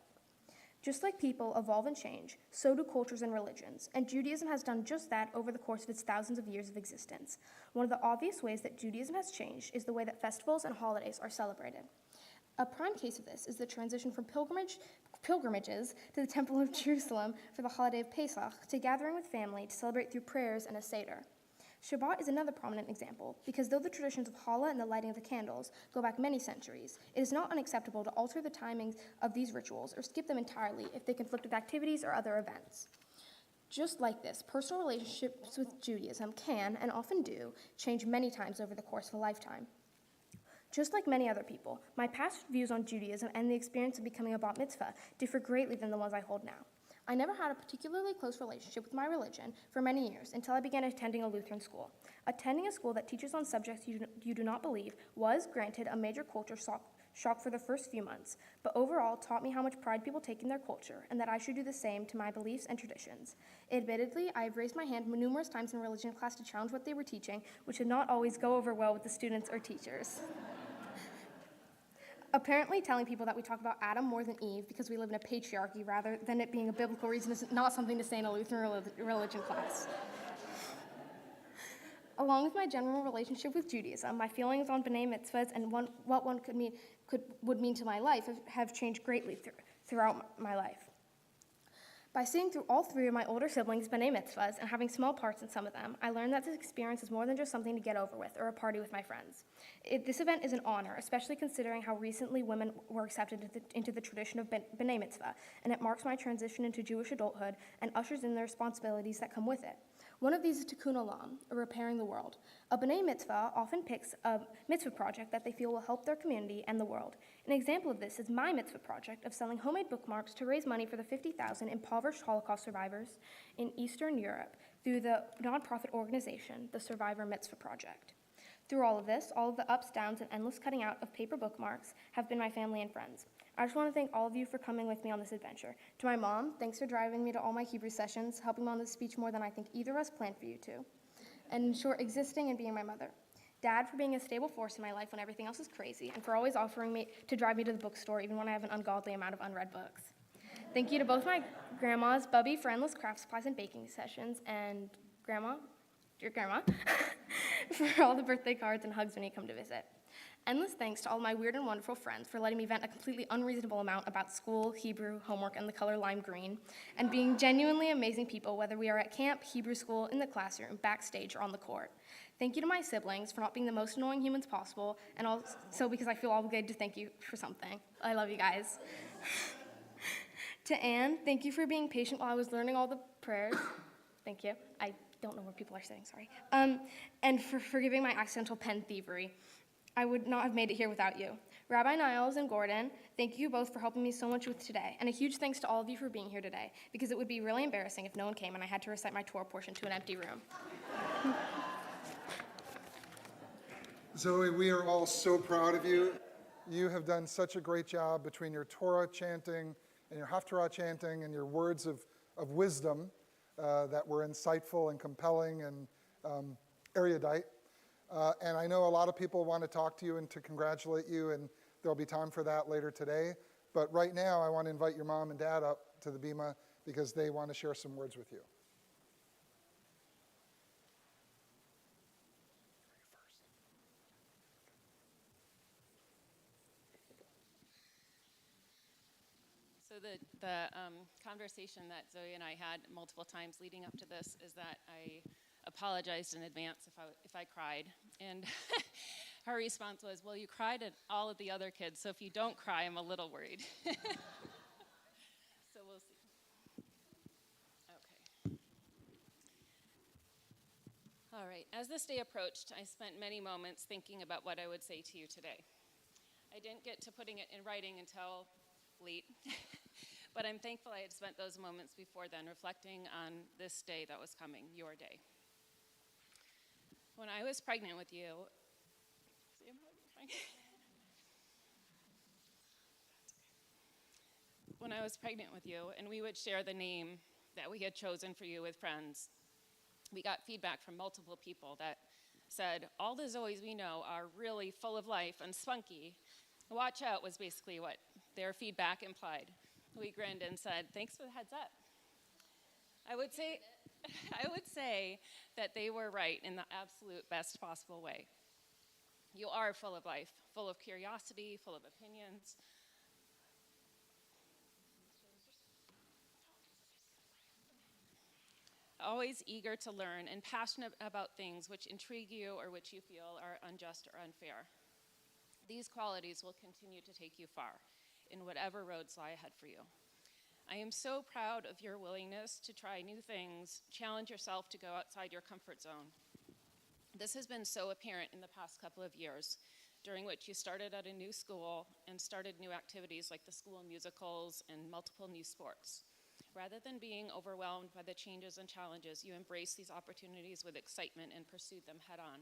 Just like people evolve and change, so do cultures and religions, and Judaism has done just that over the course of its thousands of years of existence. One of the obvious ways that Judaism has changed is the way that festivals and holidays are celebrated. A prime case of this is the transition from pilgrimages to the Temple of Jerusalem for the holiday of Pesach to gathering with family to celebrate through prayers and a Seder. Shabbat is another prominent example, because though the traditions of Challah and the lighting of the candles go back many centuries, it is not unacceptable to alter the timings of these rituals or skip them entirely if they conflict with activities or other events. Just like this, personal relationships with Judaism can, and often do, change many times over the course of a lifetime. Just like many other people, my past views on Judaism and the experience of becoming a bat mitzvah differ greatly than the ones I hold now. I never had a particularly close relationship with my religion for many years until I began attending a Lutheran school. Attending a school that teaches on subjects you do not believe was, granted, a major culture shock for the first few months, but overall taught me how much pride people take in their culture and that I should do the same to my beliefs and traditions. Admittedly, I have raised my hand numerous times in religion class to challenge what they were teaching, which did not always go over well with the students or teachers. Apparently, telling people that we talk about Adam more than Eve because we live in a patriarchy rather than it being a biblical reason is not something to say in a Lutheran religion class. Along with my general relationship with Judaism, my feelings on B'nai Mitzvahs and what one would mean to my life have changed greatly throughout my life. By seeing through all three of my older siblings' B'nai Mitzvahs and having small parts in some of them, I learned that this experience is more than just something to get over with or a party with my friends. This event is an honor, especially considering how recently women were accepted into the tradition of B'nai Mitzvah, and it marks my transition into Jewish adulthood and ushers in the responsibilities that come with it. One of these is Tikkun Olam, or repairing the world. A B'nai Mitzvah often picks a mitzvah project that they feel will help their community and the world. An example of this is my mitzvah project of selling homemade bookmarks to raise money for the 50,000 impoverished Holocaust survivors in Eastern Europe through the nonprofit organization, the Survivor Mitzvah Project. Through all of this, all of the ups, downs, and endless cutting out of paper bookmarks have been my family and friends. I just want to thank all of you for coming with me on this adventure. To my mom, thanks for driving me to all my Hebrew sessions, helping me on this speech more than I think either of us planned for you to, and in short, existing and being my mother. Dad, for being a stable force in my life when everything else is crazy, and for always offering me to drive me to the bookstore even when I have an ungodly amount of unread books. Thank you to both my grandmas, Bubby for endless craft supplies and baking sessions, and your grandma, for all the birthday cards and hugs when you come to visit. Endless thanks to all my weird and wonderful friends for letting me vent a completely unreasonable amount about school, Hebrew, homework, and the color lime green, and being genuinely amazing people, whether we are at camp, Hebrew school, in the classroom, backstage, or on the court. Thank you to my siblings for not being the most annoying humans possible, and also because I feel obligated to thank you for something. I love you guys. To Anne, thank you for being patient while I was learning all the prayers. Thank you. I don't know where people are sitting, sorry. And for forgiving my accidental pen thievery. I would not have made it here without you. Rabbi Niles and Gordon, thank you both for helping me so much with today. And a huge thanks to all of you for being here today, because it would be really embarrassing if no one came and I had to recite my Torah portion to an empty room. Zoe, we are all so proud of you. You have done such a great job between your Torah chanting and your Haftarah chanting and your words of wisdom that were insightful and compelling and erudite. And I know a lot of people want to talk to you and to congratulate you, and there'll be time for that later today. But right now, I want to invite your mom and dad up to the bima because they want to share some words with you. So the conversation that Zoe and I had multiple times leading up to this is that I apologized in advance if I cried. And her response was, well, you cried at all of the other kids, so if you don't cry, I'm a little worried. So we'll see. Okay. All right. As this day approached, I spent many moments thinking about what I would say to you today. I didn't get to putting it in writing until late, But I'm thankful I had spent those moments before then reflecting on this day that was coming, your day. When I was pregnant with you, see, I'm hugging my When I was pregnant with you and we would share the name that we had chosen for you with friends, we got feedback from multiple people that said, all the Zoes we know are really full of life and spunky. Watch out was basically what their feedback implied. We grinned and said, thanks for the heads up. I would say that they were right in the absolute best possible way. You are full of life, full of curiosity, full of opinions. Always eager to learn and passionate about things which intrigue you or which you feel are unjust or unfair. These qualities will continue to take you far in whatever roads lie ahead for you. I am so proud of your willingness to try new things, challenge yourself to go outside your comfort zone. This has been so apparent in the past couple of years, during which you started at a new school and started new activities like the school musicals and multiple new sports. Rather than being overwhelmed by the changes and challenges, you embraced these opportunities with excitement and pursued them head on.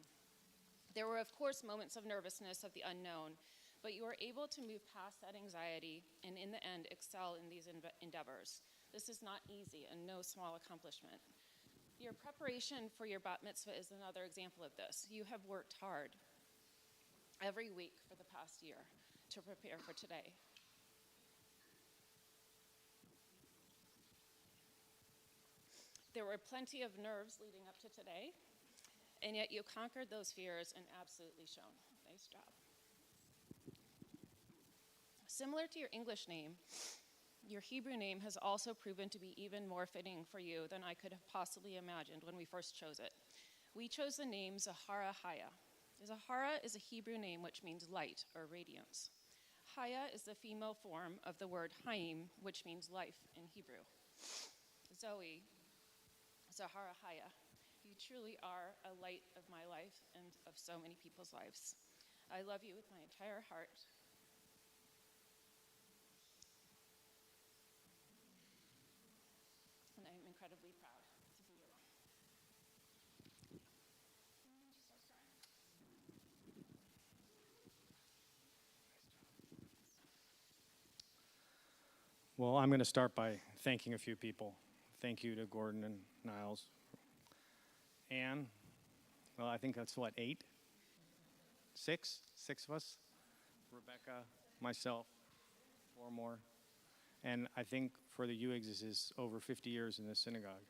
There were, of course, moments of nervousness of the unknown, but you were able to move past that anxiety and in the end excel in these endeavors. This is not easy and no small accomplishment. Your preparation for your bat mitzvah is another example of this. You have worked hard every week for the past year to prepare for today. There were plenty of nerves leading up to today, and yet you conquered those fears and absolutely shone. Nice job. Similar to your English name, your Hebrew name has also proven to be even more fitting for you than I could have possibly imagined when we first chose it. We chose the name Zahara Haya. Zahara is a Hebrew name which means light or radiance. Haya is the female form of the word Haim, which means life in Hebrew. Zoe, Zahara Haya, you truly are a light of my life and of so many people's lives. I love you with my entire heart. And I am incredibly proud to be you. Well, I'm going to start by thanking a few people. Thank you to Gordon and Niles. Anne, well, I think that's what, 8? 6? 6 of us? Rebecca, myself, 4 more. And I think for the Ewigs, this is over 50 years in this synagogue.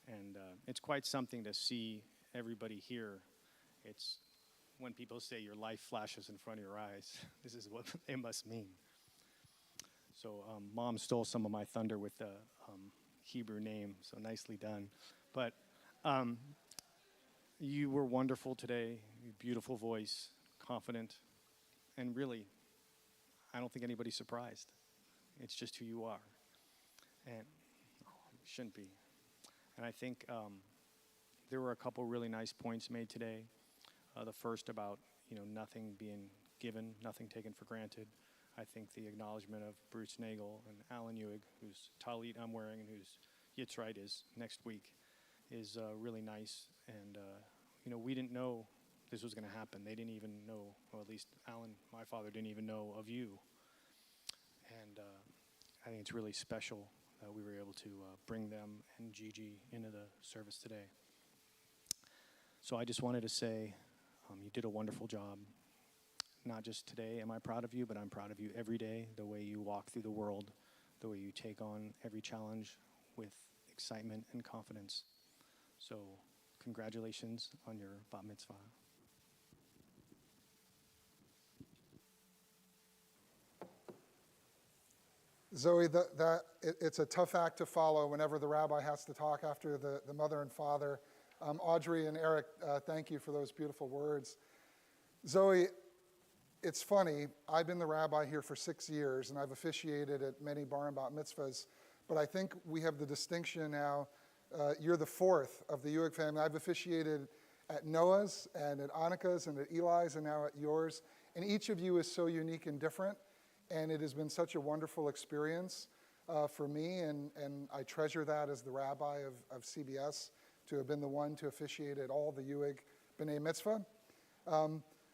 And it's quite something to see everybody here. It's when people say your life flashes in front of your eyes, this is what they must mean. So Mom stole some of my thunder with the Hebrew name, so nicely done. But you were wonderful today, beautiful voice, confident, and really, I don't think anybody's surprised. It's just who you are. And you shouldn't be. And I think there were a couple really nice points made today. The first about, nothing being given, nothing taken for granted. I think the acknowledgement of Bruce Nagel and Alan Ewig, whose talit I'm wearing and whose Yitzrite is next week, is really nice. And, we didn't know this was going to happen. They didn't even know, or at least Alan, my father, didn't even know of you. And I think it's really special that we were able to bring them and Gigi into the service today. So I just wanted to say you did a wonderful job. Not just today am I proud of you, but I'm proud of you every day, the way you walk through the world, the way you take on every challenge with excitement and confidence. So congratulations on your bat mitzvah. Zoe, it's a tough act to follow whenever the rabbi has to talk after the mother and father. Audrey and Eric, thank you for those beautiful words. Zoe, it's funny, I've been the rabbi here for 6 years, and I've officiated at many bar and bat mitzvahs, but I think we have the distinction now, you're the 4th of the Ewig family. I've officiated at Noah's and at Annika's and at Eli's and now at yours, and each of you is so unique and different, and it has been such a wonderful experience. for me, and I treasure that as the rabbi of CBS, to have been the one to officiate at all the Ewig B'nai Mitzvah.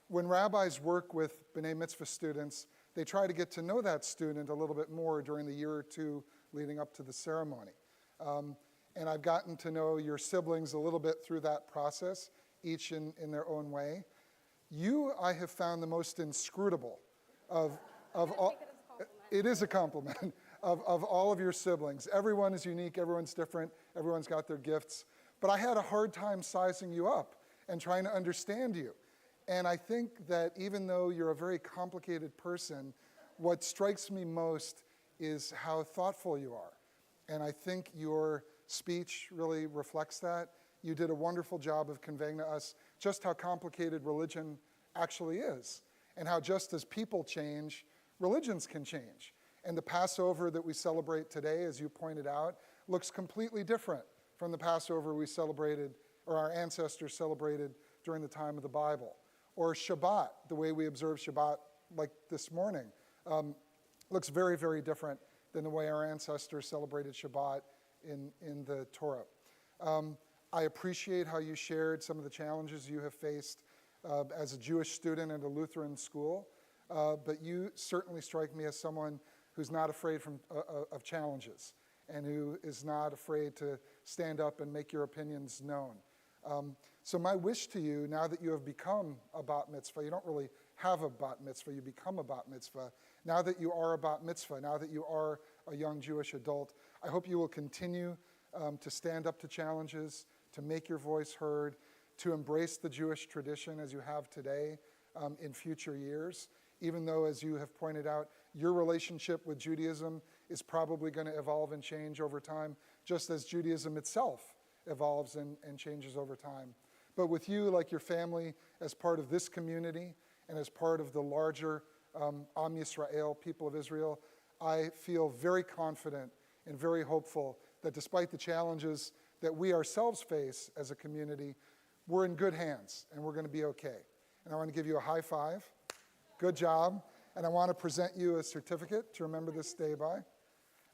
When rabbis work with B'nai Mitzvah students, they try to get to know that student a little bit more during the year or two leading up to the ceremony. And I've gotten to know your siblings a little bit through that process, each in their own way. You, I have found the most inscrutable of all. It is a compliment of all of your siblings. Everyone is unique, everyone's different, everyone's got their gifts. But I had a hard time sizing you up and trying to understand you. And I think that even though you're a very complicated person, what strikes me most is how thoughtful you are. And I think your speech really reflects that. You did a wonderful job of conveying to us just how complicated religion actually is, and how just as people change, religions can change. And the Passover that we celebrate today, as you pointed out, looks completely different from the Passover we celebrated, or our ancestors celebrated during the time of the Bible. Or Shabbat, the way we observe Shabbat like this morning, looks very, very different than the way our ancestors celebrated Shabbat in the Torah. I appreciate how you shared some of the challenges you have faced as a Jewish student at a Lutheran school, but you certainly strike me as someone who's not afraid of challenges and who is not afraid to stand up and make your opinions known. So my wish to you, now that you have become a bat mitzvah, you don't really have a bat mitzvah, you become a bat mitzvah. Now that you are a bat mitzvah, now that you are a young Jewish adult, I hope you will continue to stand up to challenges, to make your voice heard, to embrace the Jewish tradition as you have today in future years, even though, as you have pointed out, your relationship with Judaism is probably going to evolve and change over time, just as Judaism itself evolves and changes over time. But with you, like your family, as part of this community and as part of the larger Am Yisrael, people of Israel, I feel very confident and very hopeful that despite the challenges that we ourselves face as a community, we're in good hands and we're going to be okay. And I want to give you a high five. Good job. And I want to present you a certificate to remember this day by.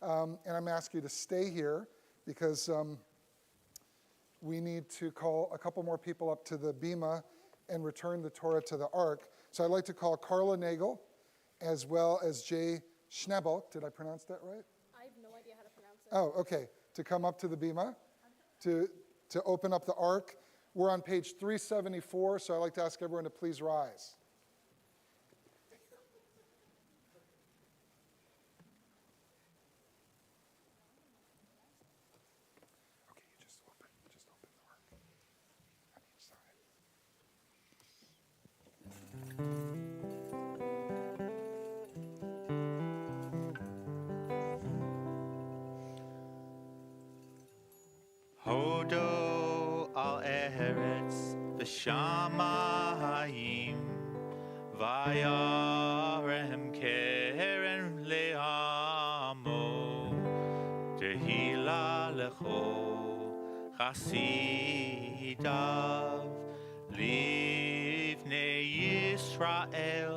And I'm going to ask you to stay here because we need to call a couple more people up to the bima and return the Torah to the Ark. So I'd like to call Carla Nagel as well as Jay Schnebel. Did I pronounce that right? I have no idea how to pronounce it. Oh, okay. To come up to the bima to open up the Ark. We're on page 374, so I'd like to ask everyone to please rise. Okay, you just open the Ark on each side. Hodo al eretz b'shamayim vayarem keren le'amo tehila lecho chasidav livnei Yisrael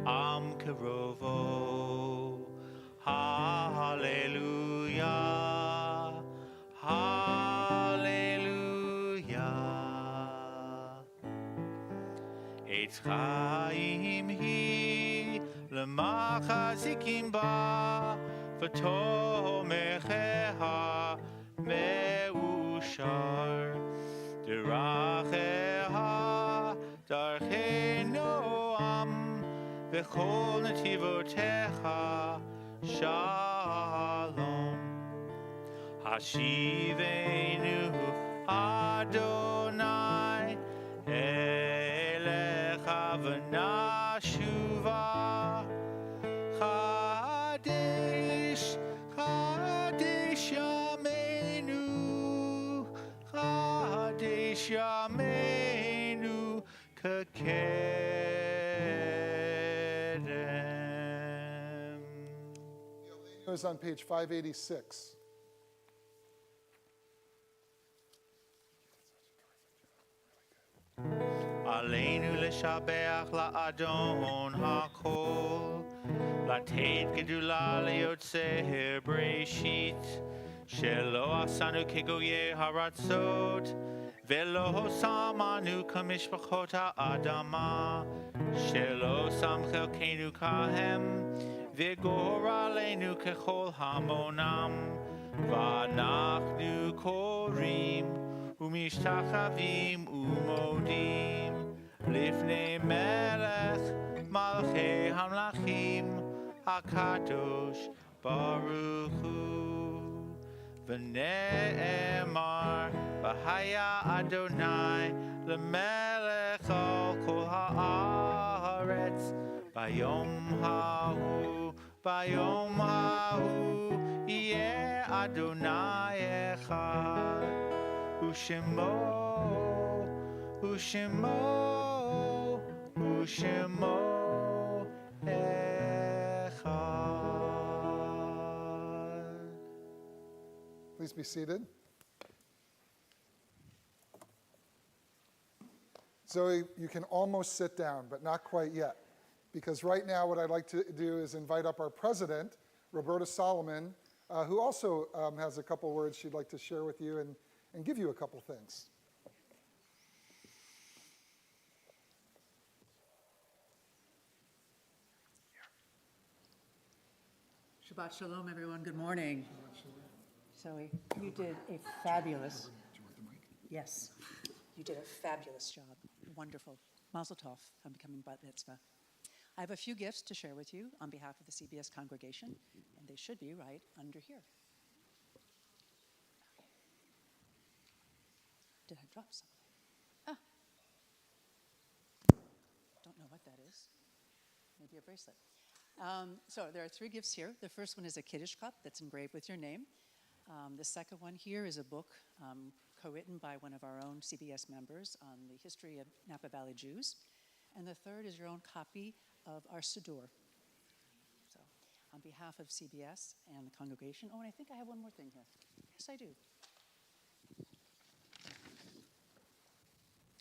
am kerovo hallelujah hallelujah Eitz chaim hi l'machazikim ba v'tomecheha me'ushar deracheha darchei noam v'chol netivotecha shalom Hashivenu Adonai Elecha v'nashuva Chadesh, Chadesh Yameinu Chadesh Yameinu Kekedem. It was on page 586. Aleinu leshabeach la'adon hakol לתת גדולה ליוצר בראשית, שלא עשנו כגויי הרצות, ולא שמנו כמשפחות האדמה, שלא שם חלקנו כהם, וגורלנו ככל המונם, ואנחנו קוראים ומשתחווים ומודים לפני מלך מלכי המלכים הקדוש ברוך הוא. ונאמר והיה אדוני למלך על כל הארץ ביום ההוא יהיה אדוני אחד ושמו אחד. Please be seated. Zoe, you can almost sit down, but not quite yet. Because right now what I'd like to do is invite up our president, Roberta Solomon, who also has a couple words she'd like to share with you and give you a couple things. Shabbat Shalom, everyone. Good morning. Zoe, you did a fabulous. Do you want the mic? Yes, you did a fabulous job. Wonderful. Mazel tov on becoming Bat Mitzvah. I have a few gifts to share with you on behalf of the CBS congregation, and they should be right under here. Did I drop something? Ah. Don't know what that is. Maybe a bracelet. So there are 3 gifts here. The first one is a Kiddush cup that's engraved with your name. The second one here is a book co-written by one of our own CBS members on the history of Napa Valley Jews. And the third is your own copy of our Siddur. So on behalf of CBS and the congregation, oh, and I think I have one more thing here. Yes, I do.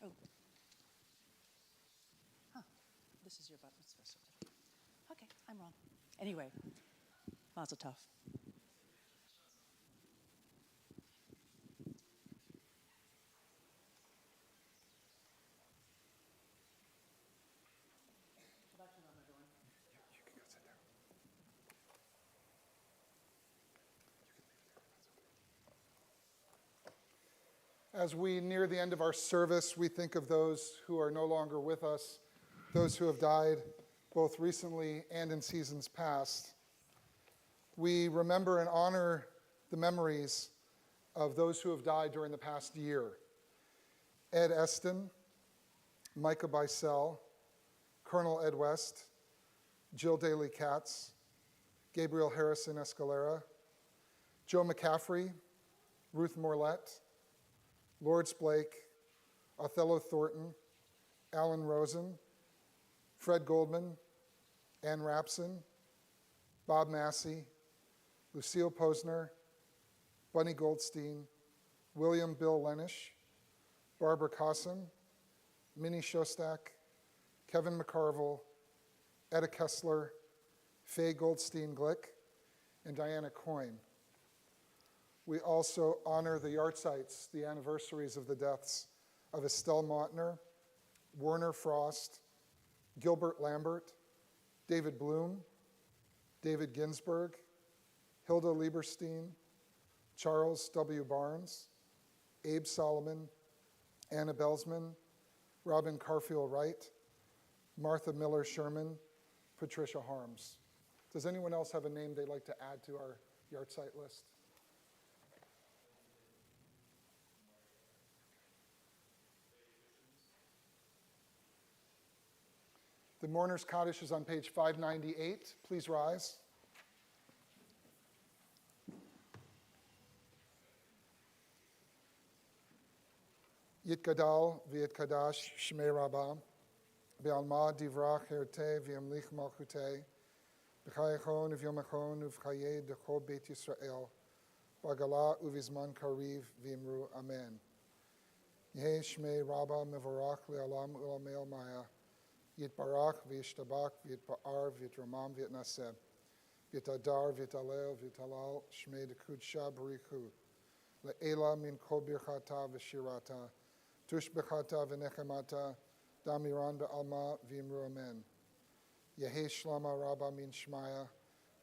Oh. Huh. This is your bat mitzvah certificate. Okay, I'm wrong. Anyway, mazel tov. As we near the end of our service, we think of those who are no longer with us, those who have died both recently and in seasons past. We remember and honor the memories of those who have died during the past year. Ed Eston, Micah Bicel, Colonel Ed West, Jill Daly Katz, Gabriel Harrison Escalera, Joe McCaffrey, Ruth Morlett, Lords Blake, Othello Thornton, Alan Rosen, Fred Goldman, Ann Rapson, Bob Massey, Lucille Posner, Bunny Goldstein, William Bill Lenish, Barbara Cosson, Minnie Shostak, Kevin McCarville, Etta Kessler, Faye Goldstein Glick, and Diana Coyne. We also honor the yahrzeits, the anniversaries of the deaths of Estelle Mautner, Werner Frost, Gilbert Lambert, David Bloom, David Ginsburg, Hilda Lieberstein, Charles W. Barnes, Abe Solomon, Anna Belsman, Robin Carfield Wright, Martha Miller Sherman, Patricia Harms. Does anyone else have a name they'd like to add to our yahrzeit list? The Mourner's Kaddish is on page 598. Please rise. Yitgadal v'yitkadash shmei Rabbah, be'alma divrach herte v'yamlich malchute, b'chayachon v'yomachon uv'chayei dechol beit Yisrael, b'agala uv'izman kariv v'imru amen. Yehei shmei Rabbah mevorach le'alam u'lamei maya, Yitbarach, v'yishtabach, v'yitpa'ar, v'yitramam, v'yitnaseh. V'yitadar, v'yitalel, v'yitalal, shmei dekudsha barichu. Le'ela min kol birchata v'shirata. Tush bechata v'nechemata. Damiran be'alma v'imru amen. Yehi shlama rabba min shmaya.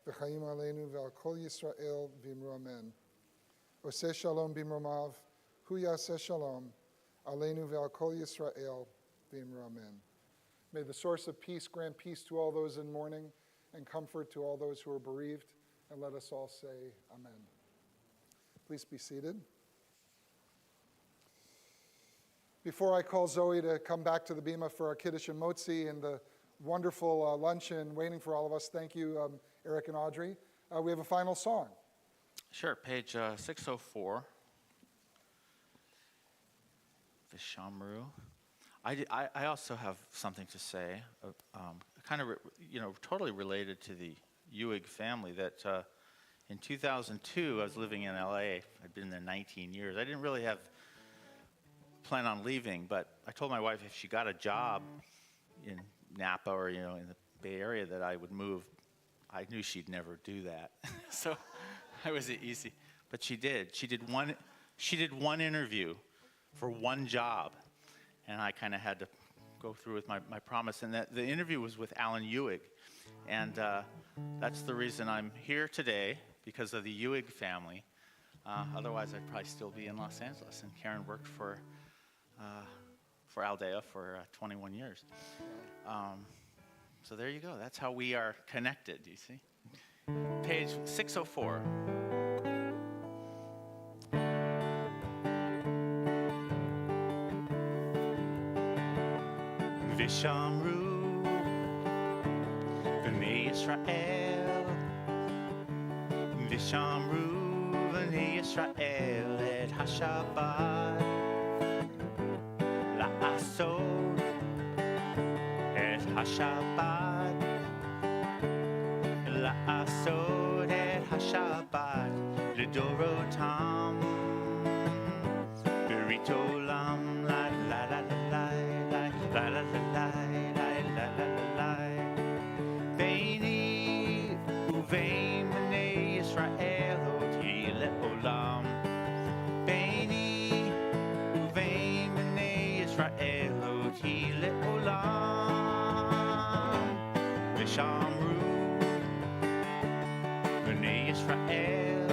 V'chaim aleinu ve'al kol Yisrael v'imru amen. Oseh shalom b'imromav. Hu yaseh shalom. Aleinu ve'al kol Yisrael v'imru amen. May the source of peace grant peace to all those in mourning and comfort to all those who are bereaved. And let us all say amen. Please be seated. Before I call Zoe to come back to the Bima for our Kiddush and Motzi and the wonderful luncheon waiting for all of us, thank you, Eric and Audrey. We have a final song. Sure, page 604. Vishamru. I also have something to say, kind of, totally related to the Ewig family. That in 2002, I was living in LA. I'd been there 19 years. I didn't really plan on leaving, but I told my wife if she got a job in Napa or in the Bay Area that I would move. I knew she'd never do that, so it was easy. But she did. She did one interview for one job. And I kind of had to go through with my promise. And the interview was with Alan Ewig. And that's the reason I'm here today, because of the Ewig family. Otherwise, I'd probably still be in Los Angeles. And Karen worked for Aldea for 21 years. So there you go. That's how we are connected, you see. Page 604. Vishamru, B'nai Yisrael. Vishamru, B'nai Yisrael, et HaShabbat. La'asod, et HaShabbat. La'asod, et HaShabbat. L'dorotam, Berit olam, la la la la la. La la la la la la la la. Beini uvein b'nei Yisrael oti le'olam. Beini uvein b'nei Yisrael oti le'olam. V'shamru b'nei Yisrael.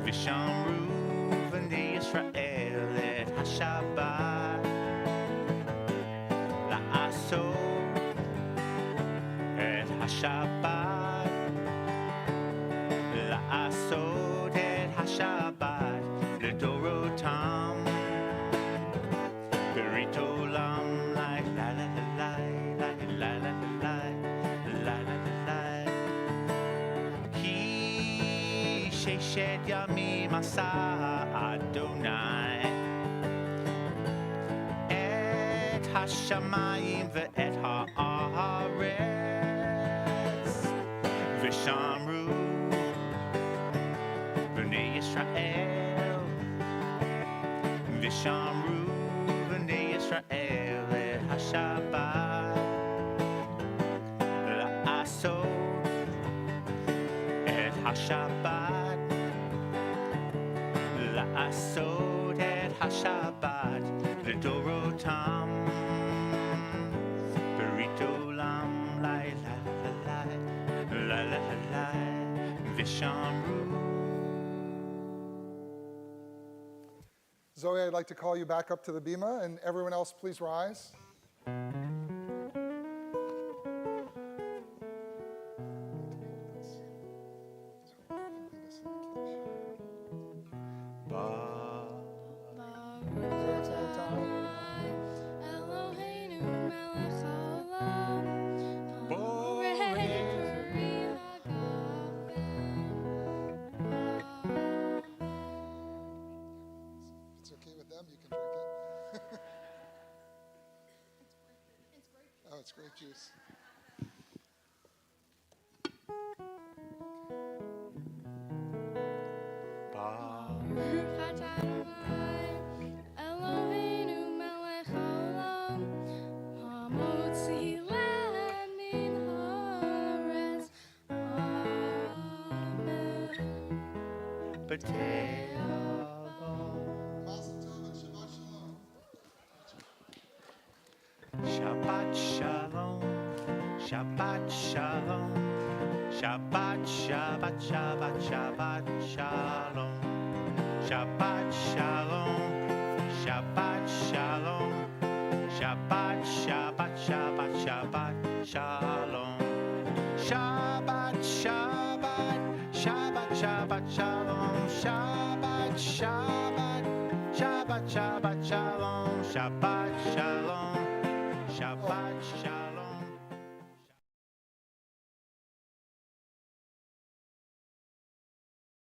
V'shamru b'nei Yisrael et HaShabbat. Et HaShabbat, La'asod et HaShabbat, L'dorotam, Berit olam, la la la la la la la la la la la. Ki sheshet yamim asa Adonai et HaShamayim ve'et ha'aretz. Vishamru b'nei Yisrael. Vishamru b'nei Yisrael et HaShabbat. La'asod et HaShabbat. La'asod et HaShabbat. L'dorotam, Berit olam, la la la la la la la, Vishamru. Zoe, I'd like to call you back up to the Bima, and everyone else, please rise. It's grape juice. Shabbat shalom, Shabbat shalom, Shabbat, Shabbat, Shabbat, Shabbat shalom, Shabbat shalom, Shabbat shalom, Shabbat, Shabbat, Shabbat, Shabbat shalom, Shabbat, Shabbat, Shabbat, Shabbat shalom, Shabbat, Shabbat, Shabbat, Shabbat shalom, Shabbat shalom. Shabbat shalom.